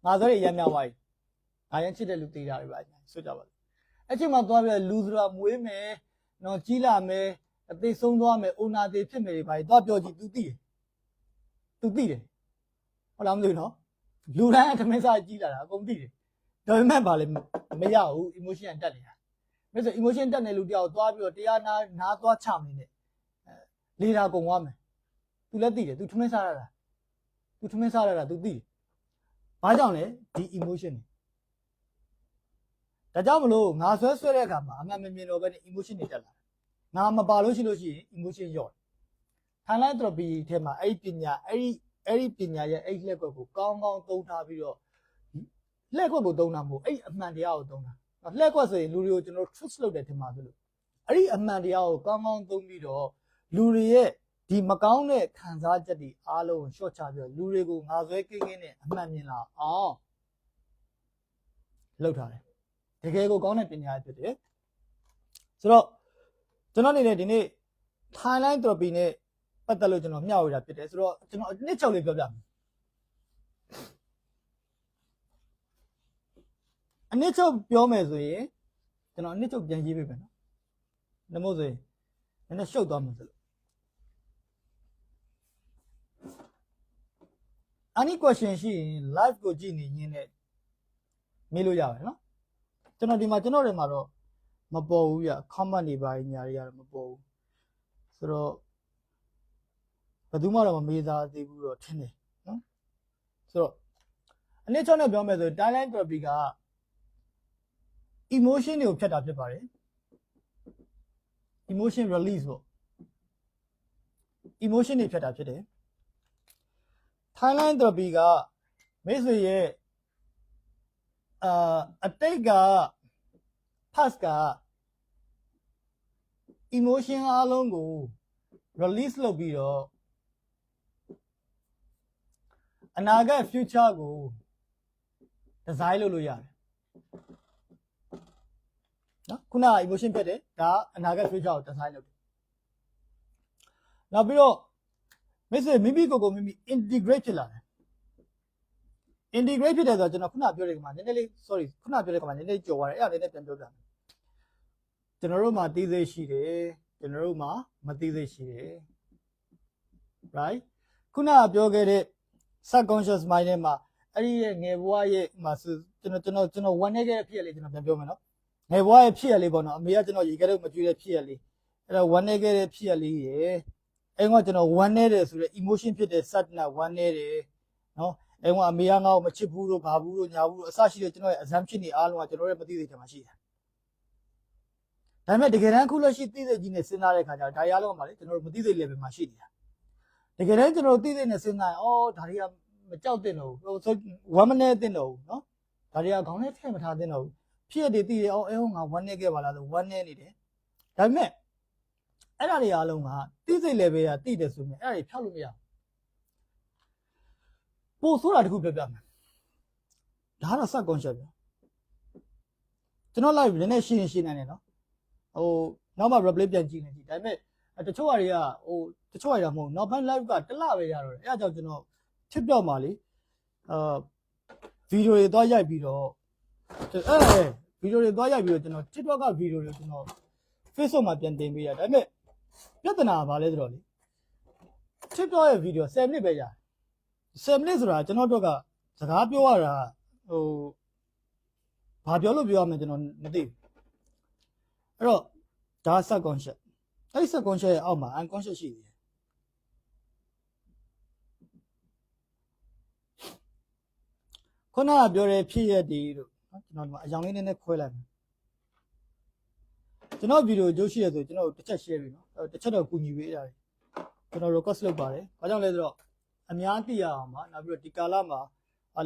ငါဆိုရရမ်းမြောက်သွားပြီငါရမ်းချစ်တဲ့လူသေးတာတွေပါဆိုကြပါစို့အဲ့ချိန်မှာသွားပြီးလူဆိုတာမွေးမယ်နော်ကြီးလာမယ်အသေးဆုံးသွားမယ်အိုနာသေးဖြစ်မယ်တွေပါသွားပြောကြည့် तू သိတယ်ဟုတ်လားမသိဘူးနော်လူတိုင်းအထမင်းစားကြီးလာတာအကုန်သိတယ်ဒါပေမဲ့ဗာလေမရဘူး emotion တက်နေတာမဲ့ဆို emotion တက်နေလူတယောက်သွားပြီးတော့တရားနာသွားချမနေနဲ့လေတာကုန်သွားမယ် तू လည်းသိတယ် तू ထမင်းစားရတာ तू သိတယ်ဘာကြောင့်လဲဒီ emotion ဒါကြောင့်မလို့ငါဆွဲတဲ့အခါမှာအမှန်မမြင်တော့ဘဲနဲ့ emotion တွေတက်လာ ငါမပါလို့ရှိရင် emotion ရော့ highlight therapy ထဲမှာအဲ့ဒီပညာအဲ့ဒီပညာရဲ့အဲ့လက်ကွက်ကိုကောင်းကောင်းသုံးထားပြီးတော့လက်ကွက်ကိုသုံးတာမဟုတ်အဲ့အမှန်တရားကိုသုံးတာလက်ကွက်ဆိုရင်လူတွေကိုကျွန်တော် truth လုပ်တယ်ထင်ပါသလိုအဲ့ဒီအမှန်တရားကိုကောင်းကောင်းသုံးပြီးတော့လူတွေရဲ့ဒီမကောင်းတဲ့ခံစားချက်တွေအားလုံးကို short ချပြီးတော့လူတွေကိုငါဆွဲကင်းကင်းနဲ့အမှန်မြင်လာအောင်လုပ်ထားတယ်တကယ်ကိုကောင်းတဲ့ပညာဖြစ်တယ်ဆိုတော့ကျွန်တော်အနေနဲ့ဒီနေ့ Thailand therapy နဲ့ပတ်သက်လို့ကျွန်တော်မျှဝေတာဖြစ်တယ်ဆိုတော့ကျွန်တော်နှစ်ချုပ်လေးပြောပြမယ်အနှစ်ချုပ်ပြောမယ်ဆိုရင်ကျွန်တော်အနှစ်ချုပ်ပြန်ရေးပေးမယ်နော်နမို့ဆိုရင်နည်းနည်းရှုပ်သွားမှာဆိုလို့any question ရှိရင် live ကိုကြည့်နေရင်းနဲ့မေးလို့ရတယ်နော်ကျွန်တော်ဒီမှာတော့မပေါ်ဘူးပြ comment တွေပါညာတွေကတော့မပေါ်ဘူးဆိုတော့ဘယ်သူမှတော့မမေးသားသေးဘူးတော့ထင်တယ်နော်ဆိုတော့အနည်းချုပ်နဲ့ပြောမယ်ဆိုရင် Thailand therapy က emotion တွေကိုဖြတ်တာဖြစ်ပါတယ် emotion release ပေါ့ emotion တွေဖြတ်တာဖြစ်တယ် Thailand therapy ကမိတ်ဆွေရဲ့အတိတ်က past က emotion အားလုံးကို release လုပ်ပြီးတော့အနာဂတ် future ကို design လုပ်လို့ရတယ်နော်ခုနက emotion ဖြစ်တယ်ဒါအနာဂတ် future ကို design လုပ်တယ်နောက်ပြီးတော့မိတ်ဆွေမိမိကိုယ်ကိုမိမိ integrate ဖြစ်လာတယ် integrate ဖြစ်တယ်ဆိုတော့ကျွန်တော်ခုနပြောတဲ့ကမှာနည်းနည်းလေး sorry ခုနပြောတဲ့ကမှာနည်းနည်းကြော်သွားတယ်အဲ့ဒါလေးနဲ့ပြန်ပြောပြမယ်ကျွန်တော်တို့မှာသိသိရှိတယ်ကျွန်တော်တို့မှာမသိသိရှိတယ် right ခုနကပြောခဲ့တဲ့ subconscious mind ထဲမှာအဲ့ဒီရဲ့ငယ်ဘဝရဲ့မှာကျွန်တော်ဝန်နေခဲ့တဲ့ဖြစ်ရလေးကျွန်တော်ပြန်ပြောမယ်နော်ငယ်ဘဝရဲ့ဖြစ်ရလေးပေါ့နော်အမေကကျွန်တော်ရေခဲတော့မကြွေးတဲ့ဖြစ်ရလေးအဲ့တော့ဝန်နေခဲ့တဲ့ဖြစ်ရလေးရယ်အဲ့ကကျွန်တော်ဝန်နေတယ်ဆိုတဲ့ emotion ဖြစ်တဲ့ sadness ဝန်နေတယ်နော်အဲ့ကအမေကငါ့ကိုမချစ်ဘူးလို့ဘာဘူးလို့ညာဘူးလို့အစရှိတဲ့ကျွန်တော်ရဲ့ assumption တွေအားလုံးကကျွန်တော်ရဲ့မသိသေးတယ်မှာရှိတယ်ဒါပေမဲ့တကယ်တမ်းခုလက်ရှိသိသိကြီးနဲ့စဉ်းစားတဲ့ခါကျတော့ဒါရအားလုံးမှာလေကျွန်တော်တို့မသိသိ level မှာရှိနေတာတကယ်တမ်းကျွန်တော်သိသိနဲ့စဉ်းစားရင်အော်ဒါတွေကမကြောက်တဲ့တော့ဝမ်းမနေတဲ့တော့နော်ဒါတွေကခေါင်းထဲထည့်မထားတဲ့တော့ဖြစ်ရည်သိရအောင်အဲဟောငါဝမ်းနေခဲ့ပါလားဆိုဝမ်းနေနေတယ်ဒါပေမဲ့အဲ့ဒါတွေအားလုံးကသိသိ level ကသိတယ်ဆိုရင်အဲ့ဒါတွေဖြောက်လို့မရဘူးပို့ဆိုတာတခုပြောပြမယ်ဒါကတော့ subconscious ပဲကျွန်တော် live နည်းနည်းရှင်းနိုင်တယ်နော်ဟိုနောက်မှ replay ပြန်ကြည့်နေကြည့်ဒါပေမဲ့တချို့ဟာတွေကတချို့ဟာတွေမဟုတ်နောက်ပိုင်း live ကတစ်လပဲရတော့တယ်အဲ့ဒါကြောင့်ကျွန်တော်ဖြစ်ပြောက်ပါလေဗီဒီယိုတွေသွားရိုက်ပြီးတော့ဗီဒီယိုတွေသွားရိုက်ပြီးတော့ကျွန်တော် TikTok ကဗီဒီယိုတွေကျွန်တော် Facebook မှာပြန်တင်ပေးရဒါပေမဲ့ပြဿနာကဘာလဲဆိုတော့လေ TikTok ရဲ့ဗီဒီယို10မိနစ်ပဲရတယ်10မိနစ်ဆိုတာကျွန်တော်တို့ကစကားပြောရတာဘာပြောလို့ပြောရမလဲကျွန်တော်မသိဘူးအဲ့တော့ဒါ subconscious အဲ့ subconscious ရဲ့အောက်မှာ unconscious ရှိသေးတယ်ခုနကပြောတဲ့ဖြစ်ရက်တွေလို့နော်ကျွန်တော်ဒီမှာအယောင်လေးနည်းနည်းခွဲလိုက်မယ်ကျွန်တော်ဗီဒီယိုကြိုးရှိရဆိုကျွန်တော်တစ်ချက် share ပြီနော်တစ်ချက်တော့ကူညီပေးရတယ်ကျွန်တော် request လုပ်ပါတယ်ဘာကြောင့်လဲဆိုတော့အများသိရအောင်ပါနောက်ပြီးတော့ဒီကာလမှာ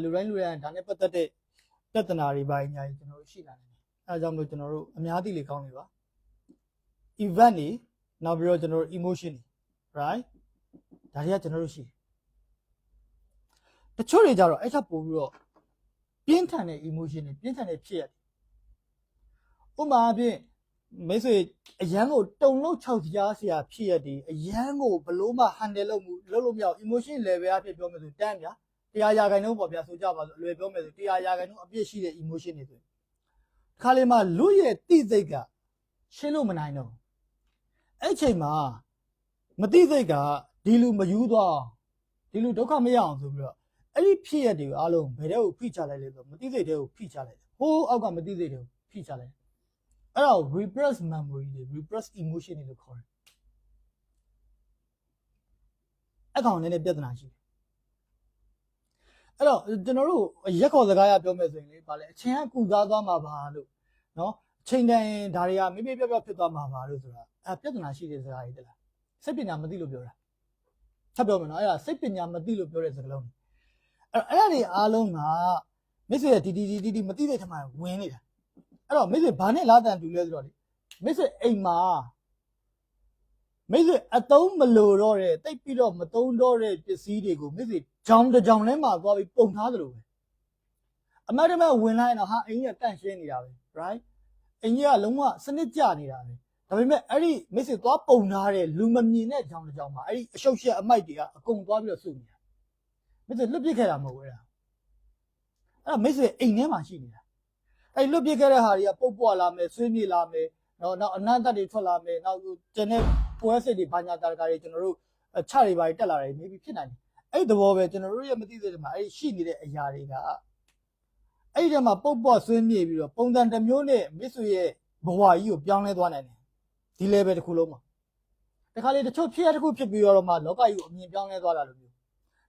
လူတိုင်းဒါနဲ့ပတ်သက်တဲ့ပြဿနာတွေပါညာကြီးကျွန်တော်တို့ရှိလာနေတယ်အဲဒါကြောင့်မလို့ကျွန်တော်တို့အများသိလေကောင်းနေပါ event တွေနောက်ပြီးတော့ကျွန်တော်တို့ emotion တွေ right ဒါတွေကကျွန်တော်တို့ရှိတချို့တွေကြတော့အဲ့ချက်ပို့ပြီးတော့ပြင်းထန်တဲ့ emotion တွေပြင်းထန်တဲ့ဖြစ်ရတယ်ဥပမာအဖြစ်မိတ်ဆွေအရန်ကိုတုံလို့6ကြားစရာဖြစ်ရတယ်အရန်ကိုဘလို့မှ handle လုပ်လို့မရဘူး emotion level အဖြစ်ပြောမယ်ဆိုတန်းဗျာ100%ပေါ့ဗျာဆိုကြပါဆိုအလွယ်ပြောမယ်ဆို100%အပြည့်ရှိတဲ့ emotion တွေဆိုခါလေးမှာလူရဲ့တိစိတ်ကရှင်းလို့မနိုင်တော့အဲ့ချိန်မှာမတိစိတ်ကဒီလူမယူသွားဒီလူဒုက္ခမရအောင်ဆိုပြီးတော့အဲ့ဒီဖြစ်ရတဲ့အားလုံးဘယ်တဲ့ကိုဖိချလိုက်လဲဆိုမတိစိတ်တဲ့ကိုဖိချလိုက်ဟိုးအောက်ကမတိစိတ်တဲ့ကိုဖိချလိုက်အဲ့တော့ repress memory တွေ repress emotion တွေလို့ခေါ်တယ်အကောင်နဲ့ပြဿနာရှိတယ်အဲ့တော့ကျွန်တော်တို့ရက်ခေါ်စကားရပြောမယ်ဆိုရင်လေဗာလဲအချင်းကကုစားသွားမှာပါလို့နော် ချိန်တန်ဒါတွေကမိမိပြောဖြစ်သွားမှာပါလို့ဆိုတာပြဿနာရှိတဲ့စကားတွေတလားစိတ်ပညာမသိလို့ပြောတာဆက်ပြောမယ်နော်အဲ့ဒါစိတ်ပညာမသိလို့ပြောတဲ့စကားလုံးအဲ့ဒါတွေအားလုံးကမိတ်ဆွေတီမသိတဲ့ထမဝင်နေတာအဲ့တော့မိတ်ဆွေဘာနဲ့လာတန်တူလဲဆိုတော့လေမိတ်ဆွေအိမ်မှာမိတ်ဆွေအသုံးမလိုတော့တဲ့တိတ်ပြီးတော့မသုံးတော့တဲ့ပစ္စည်းတွေကိုမိတ်ဆွေကြောင်တစ်ကြောင်ထဲမှာသွားပြီးပုံထားသလိုပဲအမတ်တမဲ့ဝင်လိုက်တော့ဟာအိမ်ကြီးကတန့်ရှင်းနေတာပဲ right အိမ်ကြီးကလုံးဝစနစ်ကျနေတာပဲဒါပေမဲ့အဲ့ဒီမိတ်ဆွေသွားပုံထားတဲ့လူမမြင်တဲ့ကြောင်တစ်ကြောင်မှာအဲ့ဒီအရှုပ်ရှက်အမိုက်တွေကအကုန်သွားပြီးတော့စုနေတာမိတ်ဆွေလွတ်ပစ်ခဲ့တာမဟုတ်ဘူးအဲ့ဒါမိတ်ဆွေအိမ်ထဲမှာရှိနေတာအဲ့လွတ်ပစ်ခဲ့တဲ့ဟာတွေကပုတ်ပွားလာမယ်ဆွေးမြေ့လာမယ်နောက်အနန္တတွေထွက်လာမယ်နောက်ကျန်တဲ့ပွဲစစ်တွေဘာညာတာကားတွေကျွန်တော်တို့ချတွေပါတက်လာတယ်နေပြီးဖြစ်နိုင်တယ်အဲ့ဒီသဘောပဲကျွန်တော်တို့ရဲ့မသိတဲ့မှာအဲ့ဒီရှိနေတဲ့အရာတွေကအဲ့ဒီထဲမှာပုတ်ပွားဆွေးမြေ့ပြီးတော့ပုံစံတစ်မျိုးနဲ့မိတ်ဆွေရဲ့ဘဝကြီးကိုပြောင်းလဲသွားနိုင်တယ်ဒီ level တစ်ခုလုံးမှာတခါလေတချို့ဖြစ်ရတစ်ခုဖြစ်ပြီးတော့မှလောကကြီးကိုအမြင်ပြောင်းလဲသွားတာလိုမျိုး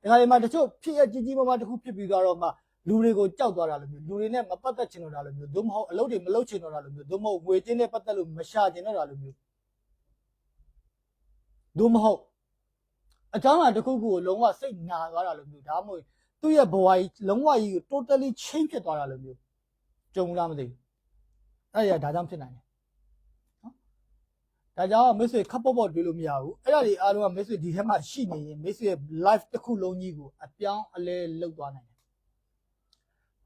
တခါလေမှာတချို့ဖြစ်ရကြီးမားတစ်ခုဖြစ်ပြီးတော့မှလူတွေကိုကြောက်သွားတာလိုမျိုးလူတွေနဲ့မပတ်သက်ချင်တော့တာလိုမျိုးသို့မဟုတ်အလုပ်တွေမလုပ်ချင်တော့တာလိုမျိုးသို့မဟုတ်ငွေချင်းနဲ့ပတ်သက်လို့မရှာချင်တော့တာလိုမျိုးသို့မဟုတ်အကြောင်းအရာတစ်ခုခုကိုလုံးဝစိတ်နာသွားတာလိုမျိုးဒါမှမဟုတ်သူ့ရဲ့ဘဝကြီးလုံးဝကြီးကို totally change ဖြစ်သွားတာလိုမျိုးကြုံလားမသိဘူးအဲ့ဒါကြောင့်ဖြစ်နိုင်တယ်နော်ဒါကြောင့်မိတ်ဆွေခပ်ပေါ့တွေးလို့မရဘူးအဲ့ဒါတွေအားလုံးကမိတ်ဆွေဒီထဲမှာရှိနေရင်မိတ်ဆွေရဲ့ life တစ်ခုလုံးကြီးကိုအပြောင်းအလဲလုပ်သွားနိုင်တယ်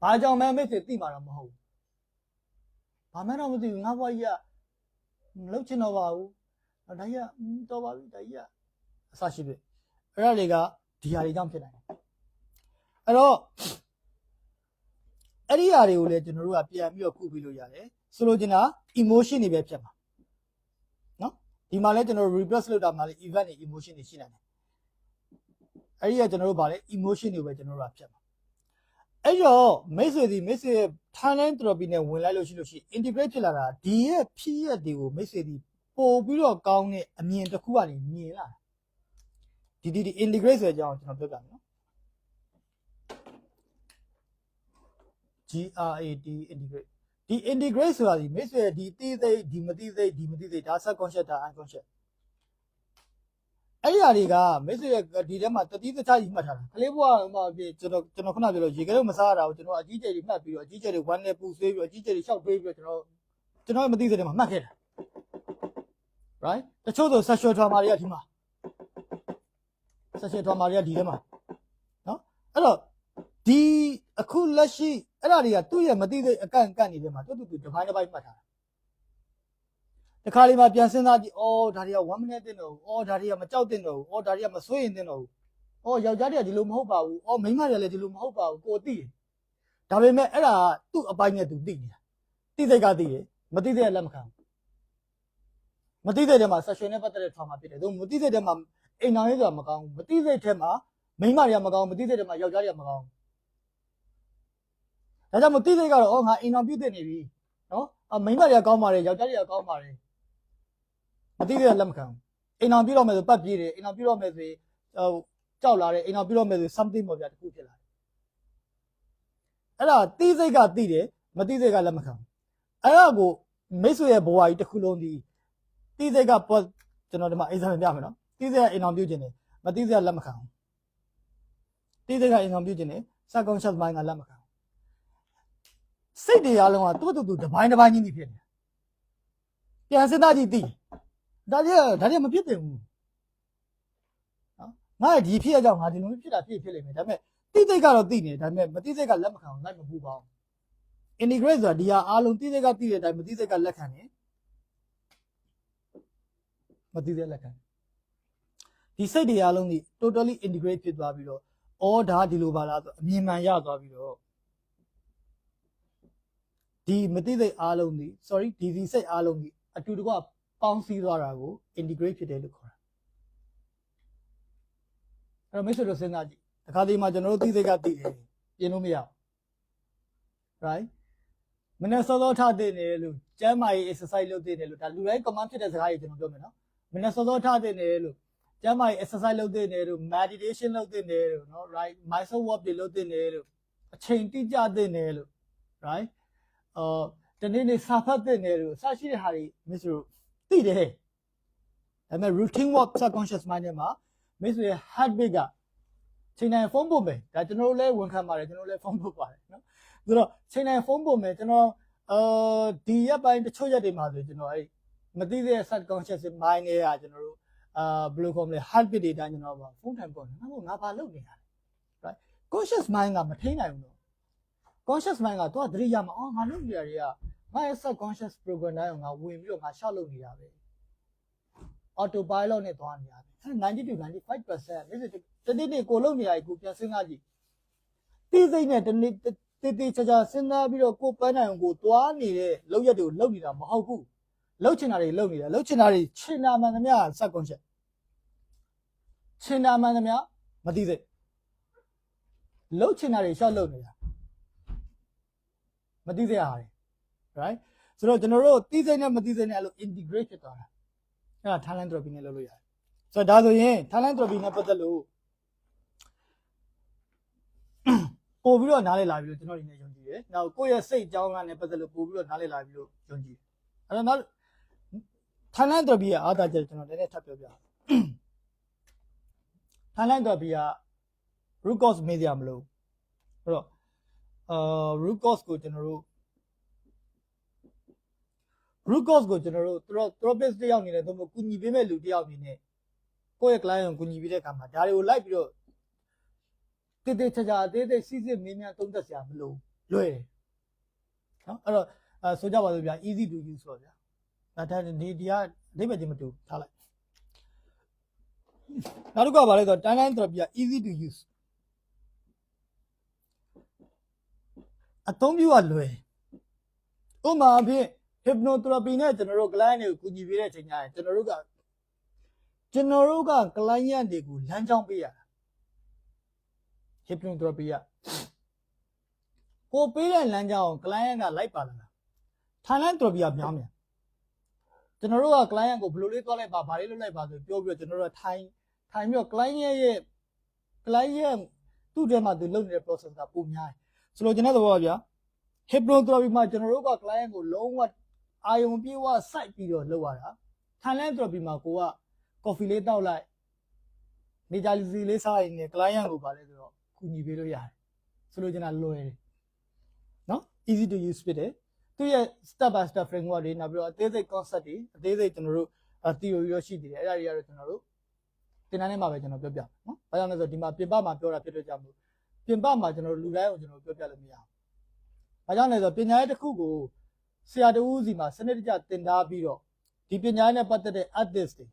ဘာကြောင့်မဲမိတ်ဆွေသိမှာတော့မဟုတ်ဘူးဘာမှတော့မသိဘူးငါဘွားကြီးကမလုပ်ချင်တော့ပါဘူးဒါကြီးကတော်ပါပြီဒါကြီးကအစရှိပြီအဲ့ဒါတွေကဒီဟာတွေကြောင့်ဖြစ်နိုင်တယ်အဲ့တော့အဲ့ဒီဟာတွေကိုလည်းကျွန်တော်တို့ကပြန်ပြီးတော့ခုပြီးလို့ရတယ်ဆိုလိုချင်တာ emotion တွေပဲဖြစ်မှာနော်ဒီမှာလည်းကျွန်တော်တို့ reverse လုပ်တာမှာလည်း event တွေ emotion တွေရှိနိုင်တယ်အဲ့ဒီကကျွန်တော်တို့ဗာလဲ emotion တွေပဲကျွန်တော်တို့ကဖြစ်မှာအဲ့တော့မိတ်ဆွေဒီမိတ်ဆွေ timeline therapy နဲ့ဝင်လိုက်လို့ရှိလို့ရှိ integrate ဖြစ်လာတာဒီရဲ့ဖြစ်ရက်တွေကိုမိတ်ဆွေဒီပို့ပြီးတော့ကောင်းတဲ့အမြင်တစ်ခုကနေမြင်လာဒီ integrate ဆိုတဲ့အကြောင်းကျွန်တော်ပြောပြမယ်နော် GRAD integrate ဒီ integrate ဆိုတာဒီမိတ်ဆွေဒီသိသိဒီမသိသိဒါ subconscious ဒါ unconscious အဲ့ဒီအရာတွေကမိတ်ဆွေဒီထဲမှာတတိတခြားကြီးမှတ်ထားတာကလေးဘွားဟိုကျွန်တော်ခုနပြောလို့ရေကလေးမစားရတာကိုကျွန်တော်အကြီးကျယ်ကြီးမှတ်ပြီးတော့အကြီးကျယ်တွေဝမ်းနဲ့ပူဆွေးပြီးတော့အကြီးကျယ်တွေရှောက်ပေးပြီးတော့ကျွန်တော်မသိတဲ့ထဲမှာမှတ်ခဲ့တာ right တချို့ဆို sexual trauma တွေကဒီမှာ sexual trauma တွေကဒီထဲမှာနော်အဲ့တော့ဒီအခုလက်ရှိအဲ့ဒါတွေကသူ့ရဲ့မသိတဲ့အကန့်နေတဲ့မှာတူတစ်ပိုင်းမှတ်ထားတာတခါလေးမှပြန်စဉ်းစားကြည့်အော်ဒါတွေက1 minute တင်တော့အော်ဒါတွေကမကြောက်တင်တော့အော်ဒါတွေကမစိုးရင်တင်တော့အော်ယောက်ျားတွေကဒီလိုမဟုတ်ပါဘူးအော်မိန်းမတွေကလည်းဒီလိုမဟုတ်ပါဘူးကိုသိတယ်ဒါပေမဲ့အဲ့ဒါသူ့အပိုင်းနဲ့သူသိနေတာသိစိတ်ကသိတယ်မသိတဲ့လက်မခံမသိတဲ့ထဲမှာ session နဲ့ပတ်သက်တဲ့ trauma ဖြစ်တယ်သူမသိတဲ့ထဲမှာအိမ်တော်ရေးဆိုတာမကောင်းဘူးမသိတဲ့ထဲမှာမိန်းမတွေကမကောင်းဘူးမသိတဲ့ထဲမှာယောက်ျားတွေကမကောင်းဘူးဒါကြောင့်မသိတဲ့ကတော့အော်ငါအိမ်တော်ပြုတ်နေပြီနော်မိန်းမတွေကကောင်းပါတယ်ယောက်ျားတွေကကောင်းပါတယ်မသိတဲ့လက်မခံအိမ်အောင်ပြတော့မယ်ဆိုပတ်ပြေးတယ်အိမ်အောင်ပြတော့မယ်ဆိုကြောက်လာတယ်အိမ်အောင်ပြတော့မယ်ဆို something ပေါ့ဗျာတခုဖြစ်လာတယ်အဲ့ဒါသိစိတ်ကသိတယ်မသိစိတ်ကလက်မခံအဲ့ဒါကိုမိတ်ဆွေရဲ့ဘဝကြီးတစ်ခုလုံးဒီသိစိတ်ကကျွန်တော်ဒီမှာ example ပြမယ်နော်သိစိတ်ကအိမ်အောင်ပြုခြင်းတယ်မသိစိတ်ကလက်မခံသိစိတ်ကအိမ်အောင်ပြုခြင်းတယ် subconscious mind ကလက်မခံစိတ်တွေအားလုံးကတူတစ်ပိုင်းချင်းကြီးဖြစ်နေပြန်စဉ်းစားကြည့်သိဒါတွေမဖြစ်သင့်ဘူးနော်ငါဒီဖြစ်ရကြောင်းငါဒီလိုဖြစ်တာဖြစ်လိမ့်မယ်ဒါပေမဲ့သိစိတ်ကတော့သိနေဒါပေမဲ့မသိစိတ်ကလက်မခံအောင်လိုက်မပူပါဘူး integrate ဆိုတာဒီဟာအားလုံးသိစိတ်ကသိတဲ့အတိုင်းမသိစိတ်ကလက်ခံတယ်မသိစိတ်လက်ခံဒီစိတ်တွေအားလုံးဒီ totally integrate ဖြစ်သွားပြီးတော့အော်ဒါဒီလိုပါလားဆိုအမြင်မှန်ရသွားပြီးတော့ဒီမသိစိတ်အားလုံးဒီ sorry ဒီစိတ်အားလုံးဒီအတူတကွပေါင်းစည်းသွားတာကို integrate ဖြစ်တယ်လို့ခေါ်တာအဲ့တော့မိတ်ဆွေတို့စဉ်းစားကြည့်တခါတည်းမှာကျွန်တော်တို့သိစိတ်ကသိတယ်ပြင်လို့မရဘူး right မနေ့စောစောထတဲ့နေလို့ကျမ်းမာရေး exercise လုပ်တဲ့နေလို့ဒါလူတိုင်း command ဖြစ်တဲ့စကားကြီးကျွန်တော်ပြောမယ်နော်မနေ့စောစောထတဲ့နေလို့ကျမ်းမာရေး exercise လုပ်တဲ့နေလို့ meditation လုပ်တဲ့နေလို့နော် right mindset work တွေလုပ်တဲ့နေလို့အချိန်တိကျတဲ့နေလို့ right တနေ့နေ့စာဖတ်တဲ့နေလို့စရှိတဲ့ဟာတွေမစ္စတို့သိတယ်ဒါပေမဲ့ routine work subconscious mind နဲ့မှာမစ္စရဲ့ habit ကချိန်တိုင်းဖုန်းပို့မယ်ဒါကျွန်တော်တို့လည်းဝန်ခံပါတယ်ကျွန်တော်လည်းဖုန်းပို့ပါတယ်နော်ဆိုတော့ချိန်တိုင်းဖုန်းပို့မယ်ကျွန်တော်ဒီရက်ပိုင်းတချို့ရက်တွေမှာဆိုကျွန်တော်အဲ့မသိတဲ့ subconscious mind တွေကကျွန်တော်တို့ဘယ်လိုခေါ်မလဲ habit တွေတိုင်းကျွန်တော်ဖုန်းထိုင်ပို့နေငါဘာလုပ်နေတာလဲ right conscious mind ကမထိနိုင်ဘူးနော် conscious mind ကတော့သတိရမှာအော်ငါလုပ်နေတာတွေကငါရဲ့ subconscious program တိုင်းကိုငါဝင်ပြီးတော့ငါရှောက်လုပ်နေတာပဲ autopilot နဲ့သွားနေတာပဲအဲ့90 to 95% ဒီတနေ့ကိုလုပ်နေရကိုပြန်စဉ်းစားကြည့်တိစိတ်နဲ့တနေ့တေချာချာစဉ်းစားပြီးတော့ကိုပန်းနိုင်ကိုသွားနေတဲ့လောက်ရက်တွေကိုလုပ်နေတာမဟုတ်ဘူးလုပ်ချင်တာတွေလုပ်နေတာလုပ်ချင်တာတွေချင်တာမှန်သမျှ subconscious ချင်တာမှန်သမျှမသိစိတ်လုပ်ချင်တာတွေရှောက်လုပ်နေတာမသိစိတ်ဟာတွေ right ဆိုတော့ကျွန်တော်တို့သိစိတ်နဲ့မသိစိတ်နဲ့အဲ့လို integrate ဖြစ်သွားတာအဲ့ဒါ talent therapy နဲ့လုပ်လို့ရတယ်ဆိုတော့ဒါဆိုရင် talent therapy နဲ့ပတ်သက်လို့ပို့ပြီးတော့နားလည်လာပြီလို့ကျွန်တော်ဒီနေ့ယုံကြည်တယ်နောက်ကိုယ့်ရဲ့စိတ်အကြောင်းကလည်းပတ်သက်လို့ပို့ပြီးတော့နားလည်လာပြီလို့ယုံကြည်တယ်အဲ့တော့နောက် talent therapy ရဲ့အားသာချက်ကျွန်တော်လည်းထပ်ပြောပြအောင် talent therapy က root cause မေးကြမလို့အဲ့တော့root cause ကိုကျွန်တော်တို့ root cause ကိုကျွန်တော်တို့ therapist တယောက်အနေနဲ့တော့ကူညီပေးမဲ့လူတယောက်အနေနဲ့ကိုယ့်ရဲ့ client ကိုကူညီပေးတဲ့အခါမှာဒါတွေကိုလိုက်ပြီးတော့တေချာချာအသေးသေးစစ်စစ်မင်းများသုံးသပ်စရာမလိုလွယ်တယ်နော်အဲ့တော့ဆိုကြပါစို့ဗျာ easy to use ဆိုဗျာဒါဒီကအဓိပ္ပာယ်ချင်းမတူထားလိုက်နောက်တစ်ခုကဘာလဲဆိုတော့ timeline therapy က easy to use အသုံးပြုရလွယ်ဥပမာအဖြစ် hypnotherapy နဲ့ကျွန်တော်တို့ client တွေကိုကူညီပေးတဲ့အချိန်ကျရင်ကျွန်တော်တို့က client တွေကိုလမ်းကြောင်းပေးရတာ hypnotherapy ကကိုပေးတဲ့လမ်းကြောင်းကို client ကလိုက်ပါလာတာ talent therapy ကပြောင်းပြန်ကျွန်တော်တို့က client ကိုဘယ်လိုလေးသွားလိုက်ပါဘာလေးလုပ်လိုက်ပါဆိုပြောပြီးတော့ကျွန်တော်တို့ကထိုင်ပြီးတော့ client ရဲ့သူ့ထဲမှာသူလုပ်နေတဲ့ process ကပုံများတယ်ဆိုတော့ကျွန်တော်တို့ကဗျာ hypnotherapy မှာကျွန်တော်တို့က client ကိုလုံးဝအာယုံပြေးဝစိုက်ပြီးတော့လုပ်ရတာ talent therapy မှာကိုက coffee လေးတောက်လိုက်နေကြစီလေးစားရင် client ကိုပါလဲဆိုတော့ကူညီပေးလို့ရတယ်ဆိုလို့ကျွန်တော်လွယ်တယ်နော် easy to use ဖြစ်တယ်သူရဲ့ step by step framework တွေနောက်ပြီးတော့အသေးစိတ် concept တွေအသေးစိတ်ကျွန်တော်တို့ theory ရောရှိသေးတယ်အဲ့ဒါတွေကတော့ကျွန်တော်တို့သင်တန်းထဲမှာပဲကျွန်တော်ပြောပြနော်ဘာကြောင့်လဲဆိုတော့ဒီမှာပြင်ပမှာပြောတာဖြစ်တော့ကြမို့ပြင်ပမှာကျွန်တော်တို့လူတိုင်းကိုကျွန်တော်ပြောပြလို့မရဘူးဘာကြောင့်လဲဆိုတော့ပညာရေးတစ်ခုကိုဆရာတဦးစီမှာစနစ်တကျသင်ထားပြီးတော့ဒီပညာရေးနဲ့ပတ်သက်တဲ့ ethics တွေ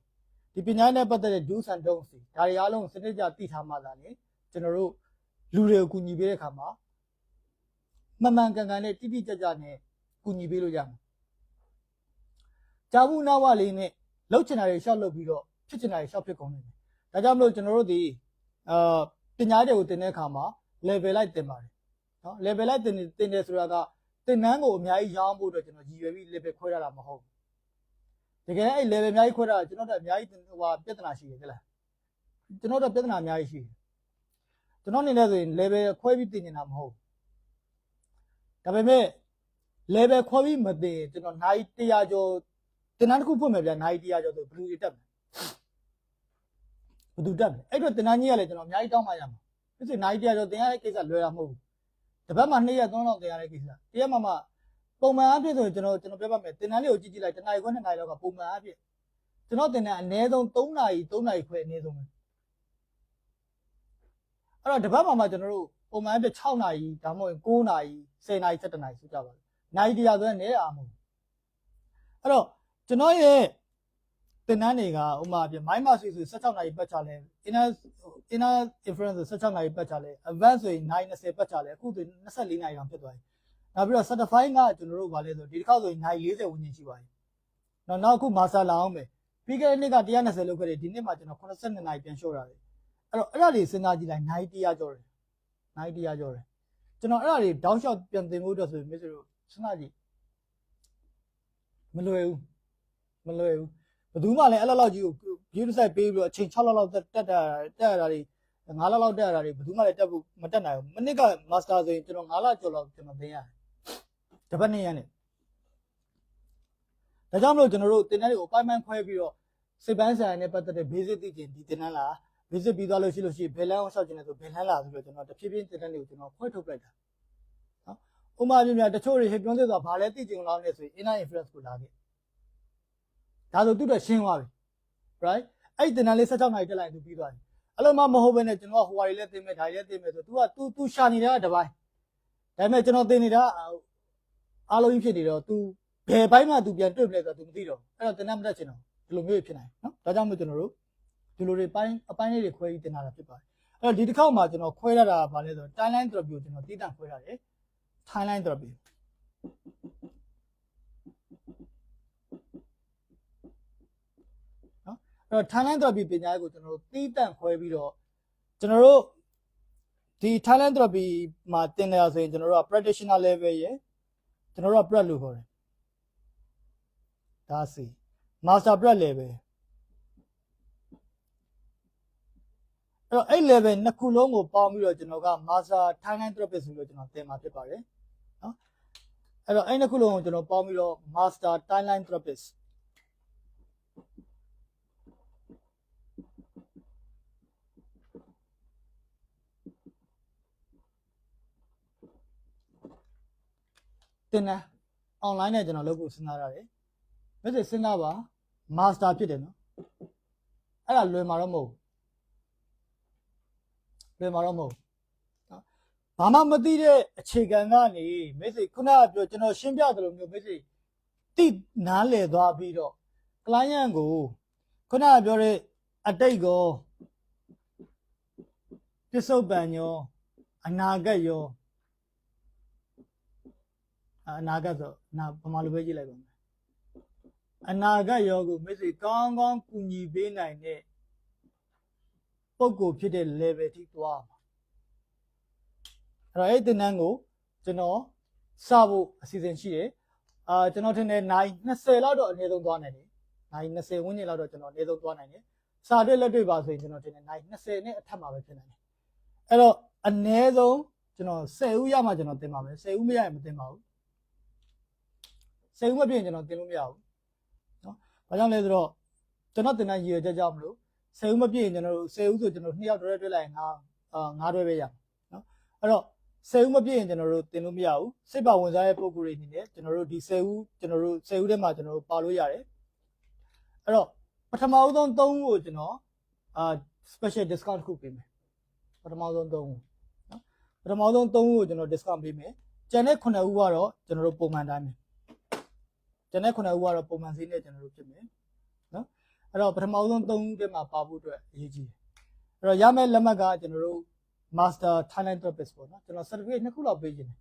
ဒီပညာရေးနဲ့ပတ်သက်တဲ့ do's and don'ts တွေဒါတွေအားလုံးစနစ်တကျသိထားမှသာလေကျွန်တော်တို့လူတွေကိုကူညီပေးတဲ့အခါမှာမှန်မှန်ကန်ကန်နဲ့တိတိကျကျနဲ့ကူညီပေးလို့ရမှာကြာဘူးနောက်ဝလေးနဲ့လှုပ်ချင်တာတွေရှောက်လုပ်ပြီးတော့ဖြစ်ချင်တာတွေရှောက်ဖြစ်ကုန်နေတယ်ဒါကြောင့်မလို့ကျွန်တော်တို့ဒီပညာရေးတွေကိုသင်တဲ့အခါမှာ level လိုက်သင်ပါတယ်နော် level လိုက်သင်တယ်ဆိုတာကသင်တန်းကိုအများကြီးရောင်းဖို့အတွက်ကျွန်တော်ရည်ရွယ်ပြီး level ခွဲရတာမဟုတ်ဘူးတကယ်အဲ့ level အများကြီးခွဲတာကျွန်တော်တို့အများကြီးပြဿနာရှိတယ်ကြလားကျွန်တော်တို့ပြဿနာအများကြီးရှိတယ်ကျွန်တော်အနေနဲ့ဆိုရင် level ခွဲပြီးသင်နေတာမဟုတ်ဒါပေမဲ့ level ခွဲပြီးမသင်ကျွန်တော်နိုင်100ကျော်သင်တန်းတစ်ခုဖွင့်မယ်ဗျာနိုင်100ကျော်ဆိုဘယ်သူတွေတက်မလဲဘယ်သူတက်မလဲအဲ့တော့သင်တန်းကြီးကလည်းကျွန်တော်အများကြီးတောင်းမှရမှာဖြစ်စေနိုင်100ကျော်သင်ရတဲ့ကိစ္စလွယ်တာမဟုတ်ဘူးတစ်ပတ်မှ2ရက်3လောက်သင်ရတဲ့ကိစ္စတရက်မှပုံမှန်အဖြစ်ဆိုရင်ကျွန်တော်ပြောပြမယ်သင်တန်းလေးကိုကြည့်လိုက်1နာရီခွဲ2နာရီလောက်ကပုံမှန်အဖြစ်ကျွန်တော်သင်တန်းအနည်းဆုံး3နာရီခွဲအနည်းဆုံးပဲအဲ့တော့တစ်ပတ်မှကျွန်တော်တို့ပုံမှန်အဖြစ်6နာရီဒါမှမဟုတ်9နာရီ10နာရီ17နာရီဆိုကြပါလို့နိုင်100ဆိုရင်နည်းတာမဟုတ်အဲ့တော့ကျွန်တော်ရဲ့သင်တန်းတွေကဥမာအဖြစ် mind mastery ဆို16နာရီပတ်ချလဲ inner inference ဆို16နာရီပတ်ချလဲ advanced ဆိုရင်နိုင်20ပတ်ချလဲအခုဆို24နာရီတောင်ဖြစ်သွားပြီနောက်ပြီးတော့ certify ကကျွန်တော်တို့ဗာလဲဆိုဒီတစ်ခေါက်ဆိုရင်နိုင်40ဝန်းကျင်ရှိပါပြီနောက်အခု master လာအောင်မယ်ပြီးခဲ့တဲ့နှစ်က120လောက်ခဲ့တယ်ဒီနှစ်မှာကျွန်တော်82နာရီပြန်လျှော့ရတယ်အဲ့တော့အဲ့ဒါတွေစဉ်းစားကြည့်လိုက်နိုင်100ကျော်တယ်နိုင်100ကျော်တယ်ကျွန်တော်အဲ့ဒါတွေတောင်းလျှောက်ပြန်သင်ဖို့အတွက်ဆိုရင်မစ္စတို့စဉ်းစားကြည့်မလွယ်ဘူးဘယ်သူမှလည်းအဲ့လောက်ကြီးကို view site ပေးပြီးတော့အချိန်6လောက်တက်ရတာတွေ9လောက်တက်ရတာတွေဘယ်သူမှလည်းတက်ဖို့မတက်နိုင်ဘူးမိနစ်က master ဆိုရင်ကျွန်တော်9လကျော်လောက်ကျွန်တော်သင်ရတယ်တစ်ပတ်2ရက်နဲ့ ဒါကြောင့်မလို့ကျွန်တော်တို့တင်တန်းတွေကိုပိုင်းပိုင်းခွဲပြီးတော့စိတ်ပိုင်းဆိုင်ရာနဲ့ပတ်သက်တဲ့ basic သိချင်ဒီတင်တန်းလား basic ပြီးသွားလို့ရှိဘယ်လမ်းအောင်ဆောက်ချင်လဲဆိုဘယ်လမ်းလားဆိုတော့ကျွန်တော်တဖြည်းဖြည်းတင်တန်းတွေကိုကျွန်တော်ခွဲထုတ်လိုက်တာနော်ဥပမာပြပြတချို့တွေ hypnosis ဆိုတာဘာလဲသိချင်အောင်လဲဆိုရင် inner influence ကိုလာခဲ့ဒါဆိုသူ့တော့ရှင်းသွားပြီ right အဲ့ဒီတင်တန်းလေး16နာရီတက်လိုက်သူပြီးသွားပြီအဲ့လိုမှမဟုတ်ဘဲနဲ့ကျွန်တော်ကဟိုဟာတွေလည်းသိမယ်ဒါတွေလည်းသိမယ်ဆို तू ရှာနေတာတပိုင်းဒါပေမဲ့ကျွန်တော်သိနေတာအားလုံးကြီးဖြစ်နေတော့ तू ဘယ်ဘိုင်းမှ तू ပြန်တွေ့မလဲဆိုတော့ तू မသိတော့အဲ့တော့တင်တန်းမတက်ချင်တော့ဒီလိုမျိုးဖြစ်နိုင်နော်ဒါကြောင့်မို့ကျွန်တော်တို့ဒီလိုတွေပိုင်းအပိုင်းလေးတွေခွဲပြီးတင်လာတာဖြစ်ပါတယ်အဲ့တော့ဒီတစ်ခေါက်မှာကျွန်တော်ခွဲရတာကဘာလဲဆိုတော့ timeline therapy ကိုကျွန်တော်တိတန့်ခွဲရတယ် timeline therapy နော်အဲ့တော့ timeline therapy ပညာရေးကိုကျွန်တော်တို့တိတန့်ခွဲပြီးတော့ကျွန်တော်တို့ဒီ timeline therapy မှာတင်တယ်ဆိုရင်ကျွန်တော်တို့က practitioner level ရယ်ကျွန်တော်တို့က prep လို့ခေါ်တယ်ဒါစီ master prep level အဲ့ level နှစ်ခုလုံးကိုပေါင်းပြီးတော့ကျွန်တော်က master timeline therapist ဆိုလို့ကျွန်တော်သင်မှာဖြစ်ပါတယ်နော်အဲ့တော့အဲ့နှစ်ခုလုံးကိုကျွန်တော်ပေါင်းပြီးတော့ master timeline therapist တင်တယ် online နဲ့ကျွန်တော်လုပ်ဖို့စဉ်းစားရတယ်မစ်စစ်စဉ်းစားပါ master ဖြစ်တယ်နော်အဲ့ဒါလွယ်မှာတော့မဟုတ်လွယ်မှာတော့မဟုတ်နော်ဘာမှမသိတဲ့အခြေခံကနေမစ်စစ်ခုနကပြောကျွန်တော်ရှင်းပြသလိုမျိုးမစ်စစ်တိနားလည်သွားပြီးတော့ client ကိုခုနကပြောတဲ့အတိတ်ကိုပစ္စုပန်ရောအနာဂတ်ရောအနာဂတ်ဆိုဘာမှလိုပဲကြည့်လိုက်ပါမယ်အနာဂတ်ရောကိုမစ်စစ်ကောင်းကောင်းကူညီပေးနိုင်တဲ့ပုံကိုဖြစ်တဲ့ level ထိသွားမှာအဲ့တော့အဲ့ဒီတင်တန်းကိုကျွန်တော်စဖို့အစီအစဉ်ရှိတယ်ကျွန်တော်ထင်တယ်နိုင်20လောက်တော့အနည်းဆုံးသွားနိုင်တယ်နိုင်20ဝန်းကျင်လောက်တော့ကျွန်တော်အနည်းဆုံးသွားနိုင်တယ်စာတွေ့လက်တွေ့ပါဆိုရင်ကျွန်တော်ထင်တယ်နိုင်20နဲ့အထက်မှာပဲဖြစ်နိုင်တယ်အဲ့တော့အနည်းဆုံးကျွန်တော်10ဦးရမှကျွန်တော်တင်ပါမယ်10ဦးမရရင်မတင်ပါဘူး10ဦးမပြည့်ရင်ကျွန်တော်တင်လို့မရဘူးနော်ဘာကြောင့်လဲဆိုတော့ကျွန်တော်တင်တဲ့ရည်ရွယ်ချက်ကြောင့်မလို့10ဦးမပြည့်ရင်ကျွန်တော်တို့10ဦးဆိုကျွန်တော်2ယောက်တွဲလိုက်ရင်9တွဲပဲရနော်အဲ့တော့10ဦးမပြည့်ရင်ကျွန်တော်တို့တင်လို့မရဘူးစိတ်ပါဝင်စားတဲ့ပုံကိုယ်တွေအနေနဲ့ကျွန်တော်တို့ဒီ10ဦးကျွန်တော်တို့10ဦးထဲမှာကျွန်တော်တို့ပါလို့ရတယ်အဲ့တော့ပထမဆုံး3ဦးကိုကျွန်တော်special discount တစ်ခုပေးမယ်ပထမဆုံး3ဦးနော်ပထမဆုံး3ဦးကိုကျွန်တော် discount ပေးမယ်ကျန်တဲ့9ဦးကတော့ကျွန်တော်တို့ပုံမှန်တိုင်းပဲကျန်တဲ့9ဦးကတော့ပုံမှန်ဈေးနဲ့ကျွန်တော်တို့ဖြစ်မယ်နော်အဲ့တော့ပထမဆုံး3ဦးထဲမှာပါဖို့အတွက်အရေးကြီးတယ်အဲ့တော့ရမယ့်လက်မှတ်ကကျွန်တော်တို့ master Thailand therapist ပေါ့နော်ကျွန်တော် certificate 2ခုလောက်ပေးခြင်းတယ်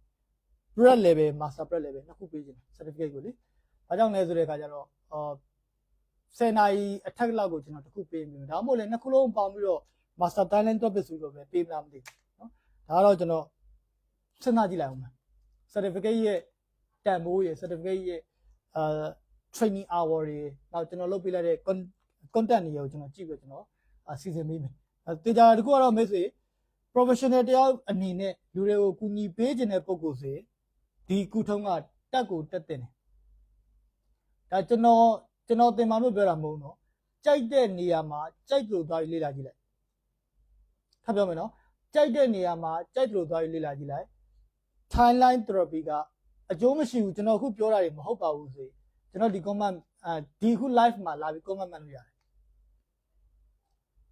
prep level master prep level 2ခုပေးခြင်းတယ် certificate ကိုလေဘာကြောင့်လဲဆိုတဲ့အခါကျတော့10နာရီအထက်လောက်ကိုကျွန်တော်တစ်ခုပေးမိမယ်ဒါမှမဟုတ်လည်း2ခုလုံးပေါင်းပြီးတော့ master Thailand therapist ဆိုတော့ပဲပေးမလားမသိဘူးနော်ဒါကတော့ကျွန်တော်စဉ်းစားကြည့်လိုက်အောင်မယ် certificate ရဲ့တန်ဖိုးရဲ့ certificate ရဲ့training hour တွေနောက်ကျွန်တော်လုပ်ပေးလိုက်တဲ့ content တွေကိုကျွန်တော်ကြည့်ပြီးကျွန်တော်စီစဉ်ပေးမယ်တေချာတခုကတော့မိတ်ဆွေ professional တယောက်အနေနဲ့လူတွေကိုကူညီပေးခြင်းတဲ့ပုံကိုယ်စေဒီကုထုံးကတက်ကိုတက်တင်တယ်ဒါကျွန်တော်သင်ပါလို့ပြောတာမဟုတ်နော်ကြိုက်တဲ့နေရာမှာကြိုက်လို့သွားပြီးလေ့လာကြည့်လိုက်ထပ်ပြောမယ်နော်ကြိုက်တဲ့နေရာမှာကြိုက်လို့သွားပြီးလေ့လာကြည့်လိုက် timeline therapy ကအကျိုးမရှိဘူးကျွန်တော်အခုပြောတာတွေမဟုတ်ပါဘူးဆိုကျွန်တော်ဒီ comment ဒီခု live မှာလာပြီး comment မှတ်လို့ရတယ်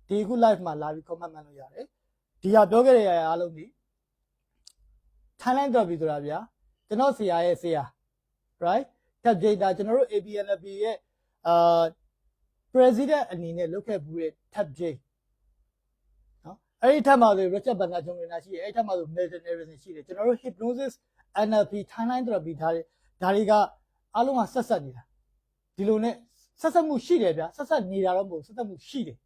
ဒီခု live မှာလာပြီး comment မှတ်လို့ရတယ်ဒီဟာပြောခဲ့တဲ့အားလုံးဒီ Thailand therapy ဆိုတာဗျာကျွန်တော်ဆရာရဲ့ဆရာ right တက်ကြိတာကျွန်တော်တို့ ABNLP ရဲ့president အနေနဲ့လုပ်ခဲ့ဘူးတဲ့ tab J နော်အဲ့ဒီထက်မှဆို Richard Bernard Jones နာရှိတယ်အဲ့ဒီထက်မှဆို Milton Erickson ရှိတယ်ကျွန်တော်တို့ hypnosis NLP Thailand therapy ဒါတွေကအားလုံးကဆက်နေတာဒီလိုနဲ့ဆက်မှုရှိတယ်ဗျာဆက်နေတာတော့မဟုတ်ဆက်မှုရှိတယ်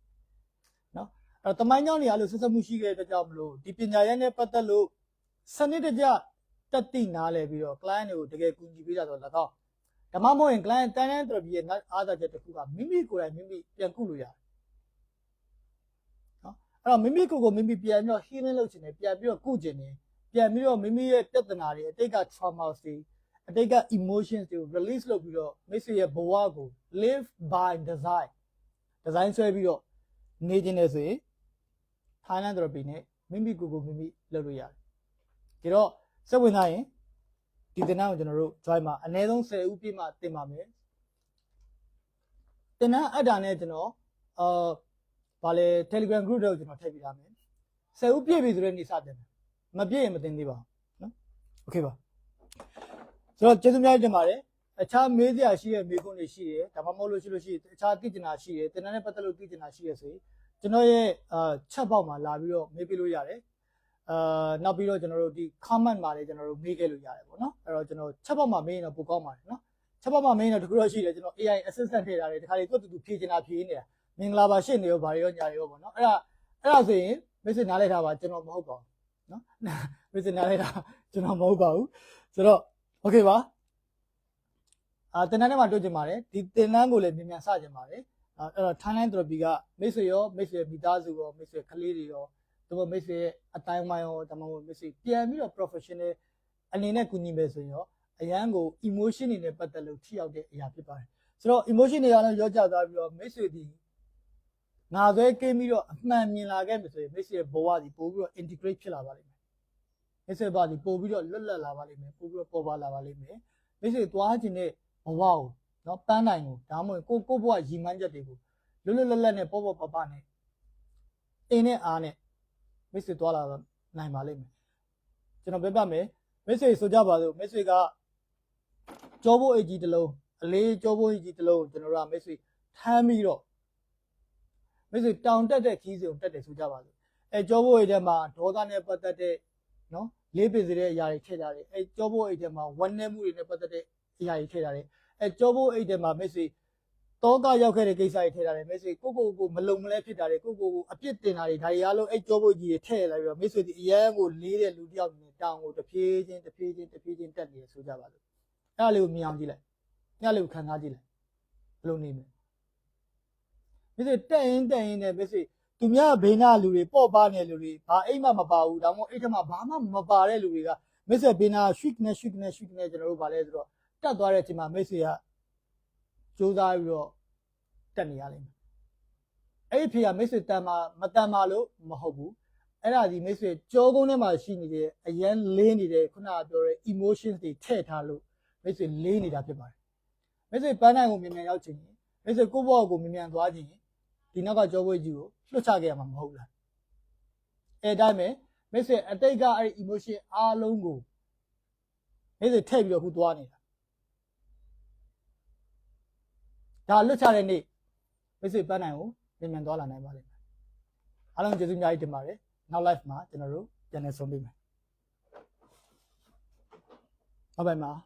နော်အဲ့တော့တမိုင်းကြောင်းတွေအားလို့ဆက်မှုရှိခဲ့တဲ့ကြောင့်မလို့ဒီပညာရပ်နဲ့ပတ်သက်လို့စနစ်တကျတက်သိနားလဲပြီးတော့ client တွေကိုတကယ်ကူညီပေးတာဆိုတော့၎င်းဓမ္မမဟုတ်ရင် client Thailand therapy ရဲ့အားသာချက်တစ်ခုကမိမိကိုယ်တိုင်မိမိပြန်ကုလို့ရတယ်နော်အဲ့တော့မိမိကိုယ်ကိုမိမိပြန်ပြီးတော့ healing လုပ်ချင်တယ်ပြန်ပြီးတော့ကုချင်တယ်ပြန်ပြီးတော့မိမိရဲ့ပြဿနာတွေအတိတ်က trauma တွေ အတိတ်က emotions တွေကို release လုပ်ပြီးတော့မိတ်ဆွေရဲ့ဘဝကို live by design ဆွဲပြီးတော့နေခြင်းနဲ့ဆိုရင် Thailand therapy နဲ့မိမိကိုယ်ကိုမိမိလုပ်လို့ရတယ်ဒီတော့စိတ်ဝင်စားရင်ဒီသင်တန်းကိုကျွန်တော်တို့ join မှာအနည်းဆုံး10ဦးပြည့်မှသင်ပါမယ်သင်တန်းအပ်တာနဲ့ကျွန်တော်ဗာလေ Telegram group တွေကိုကျွန်တော်ထည့်ပေးထားမယ်10ဦးပြည့်ပြီဆိုတဲ့နေ့စတင်မယ်မပြည့်ရင်မသင်သေးပါဘူးနော် okay ပါဆိုတော့ကျေးဇူးများတင်ပါတယ်အခြားမေးစရာရှိတဲ့မေးခွန်းတွေရှိတယ်ဒါမှမဟုတ်လို့ရှိရင်အခြားသိချင်တာရှိတယ်သင်တန်းနဲ့ပတ်သက်လို့သိချင်တာရှိရဆိုရင်ကျွန်တော်ရဲ့chat box မှာလာပြီးတော့မေးပေးလို့ရတယ်နောက်ပြီးတော့ကျွန်တော်တို့ဒီ comment မှာလည်းကျွန်တော်တို့မေးခဲ့လို့ရတယ်ပေါ့နော်အဲ့တော့ကျွန်တော် chat box မှာမေးရင်တော့ပိုကောင်းပါတယ်နော် chat box မှာမေးရင်တော့တခုတော့ရှိတယ်ကျွန်တော် AI assistant ထည့်ထားတယ်တခါလေသူ့တူဖြည့်ချင်တာဖြည့်နေတာမင်္ဂလာပါရှင့်နေရောဗာရောညာရောပေါ့နော်အဲ့ဒါဆိုရင် message နားလိုက်ထားပါကျွန်တော်မဟုတ်ပါဘူးနော် message နားလိုက်တာကျွန်တော်မဟုတ်ပါဘူးဆိုတော့ okay ပါသင်တန်းထဲမှာတွေ့ကြပါတယ်ဒီသင်တန်းကိုလည်းမြန်မြန်စကြပါတယ်အဲ့တော့ Thailand therapy ကမိတ်ဆွေရောမိတ်ဆွေမိသားစုရောမိတ်ဆွေကလေးတွေရောသူတို့မိတ်ဆွေရဲ့အတိုင်းဝိုင်းရောဒါမှမဟုတ်မိတ်ဆွေပြန်ပြီးတော့ professional အနေနဲ့ကူညီမယ်ဆိုရင်ရောအရန်ကို emotion တွေနဲ့ပတ်သက်လို့ထိရောက်တဲ့အရာဖြစ်ပါတယ်ဆိုတော့ emotion တွေအားလုံးရောကြသွားပြီးတော့မိတ်ဆွေဒီငါဆွဲကင်းပြီးတော့အမှန်မြင်လာခဲ့ပြီဆိုရင်မိတ်ဆွေရဲ့ဘဝဒီပို့ပြီးတော့ integrate ဖြစ်လာပါလိမ့်မယ်မိတ်ဆွေဘဝဒီပို့ပြီးတော့လွတ်လပ်လာပါလိမ့်မယ်ပို့ပြီးတော့ပေါ်ပါလာပါလိမ့်မယ်မိတ်ဆွေသွားခြင်းတဲ့ဘဝကိုနော်ပန်းနိုင်ကိုဒါမှမဟုတ်ကိုဘဝရည်မှန်းချက်တွေကိုလွတ်လွတ်လပ်လပ်နဲ့ပေါ့ပေါ့ပပနဲ့အင်းနဲ့အားနဲ့မိတ်ဆွေသွားလာနိုင်ပါလိမ့်မယ်ကျွန်တော်ပြမယ်မိတ်ဆွေဆိုကြပါစို့မိတ်ဆွေကကြောဘိုးအိတ်ကြီးတစ်လုံးအလေးကြောဘိုးအိတ်ကြီးတစ်လုံးကျွန်တော်တို့ကမိတ်ဆွေထမ်းပြီးတော့မိတ်ဆွေတောင်တက်တဲ့ခီးစဉ်ကိုတက်တယ်ဆိုကြပါစို့အဲကြောဘိုးအိတ်ထဲမှာဒေါသနဲ့ပတ်သက်တဲ့နော်လေးပင်စေတဲ့အရာတွေထည့်ထားတယ်အဲကြောဘိုးအိတ်ထဲမှာဝမ်းနည်းမှုတွေနဲ့ပတ်သက်တဲ့အရာတွေထည့်ထားတယ်အဲကြောဘိုးအိတ်ထဲမှာမိတ်ဆွေတောကရောက်ခဲ့တဲ့ကိစ္စတွေထည့်ထားတယ်မိတ်ဆွေကိုမလုံမလဲဖြစ်တာတွေကိုအပြစ်တင်တာတွေဒါတွေအားလုံးအဲကြောဘိုးကြီးတွေထည့်လိုက်ပြီးတော့မိတ်ဆွေဒီအရန်ကိုလေးတဲ့လူတစ်ယောက်နဲ့တောင်ကိုတဖြည်းချင်းတက်နေတယ်ဆိုကြပါလို့အဲ့ဒါလေးကိုမြင်အောင်ကြည့်လိုက်ညလေးကိုခံစားကြည့်လိုက်ဘယ်လိုနေမလဲမိတ်ဆွေတက်ရင်နဲ့မိတ်ဆွေသူများဘေးနာလူတွေပေါ့ပါနေတဲ့လူတွေဘာအိမ်မှမပါဘူးဒါမှမဟုတ်အိမ်ထက်မှဘာမှမပါတဲ့လူတွေကမိတ်ဆွေဘေးနာရွှိနဲ့ကျွန်တော်တို့ဗာလဲဆိုတော့တက်သွားတဲ့အချိန်မှာမိတ်ဆွေကစူးစမ်းပြီးတော့တက်နေရလိမ့်မယ်အဲ့ဒီဖေကမိတ်ဆွေတန်မာမတန်မာလို့မဟုတ်ဘူးအဲ့ဒါဒီမိတ်ဆွေကြောကုန်းထဲမှာရှိနေတဲ့အရန်လေးနေတဲ့ခုနကပြောတဲ့ emotions တွေထည့်ထားလို့မိတ်ဆွေလေးနေတာဖြစ်ပါတယ်မိတ်ဆွေပန်းနိုင်ကိုမြန်မြန်ရောက်ချင်ရင်မိတ်ဆွေကိုယ့်ဘဝကိုမြန်မြန်သွားချင်ရင်ဒီနောက်ကကြောဘွေးကြီးကိုလွှတ်ချခဲ့ရမှာမဟုတ်လားအဲ့ဒါမဲ့မိတ်ဆွေအတိတ်ကအဲ့ဒီ emotion အားလုံးကိုမိတ်ဆွေထည့်ပြီးတော့ခုသွားနေတာဒါလွတ်ချတဲ့နေ့မိတ်ဆွေပန်းနိုင်ကိုမြန်မြန်သွားလာနိုင်ပါလိမ့်မယ်အားလုံးကျေးဇူးအများကြီးတင်ပါတယ်နောက် live မှာကျွန်တော်တို့ပြန်လည်ဆုံတွေ့မယ်ဟုတ်ပါ့မလား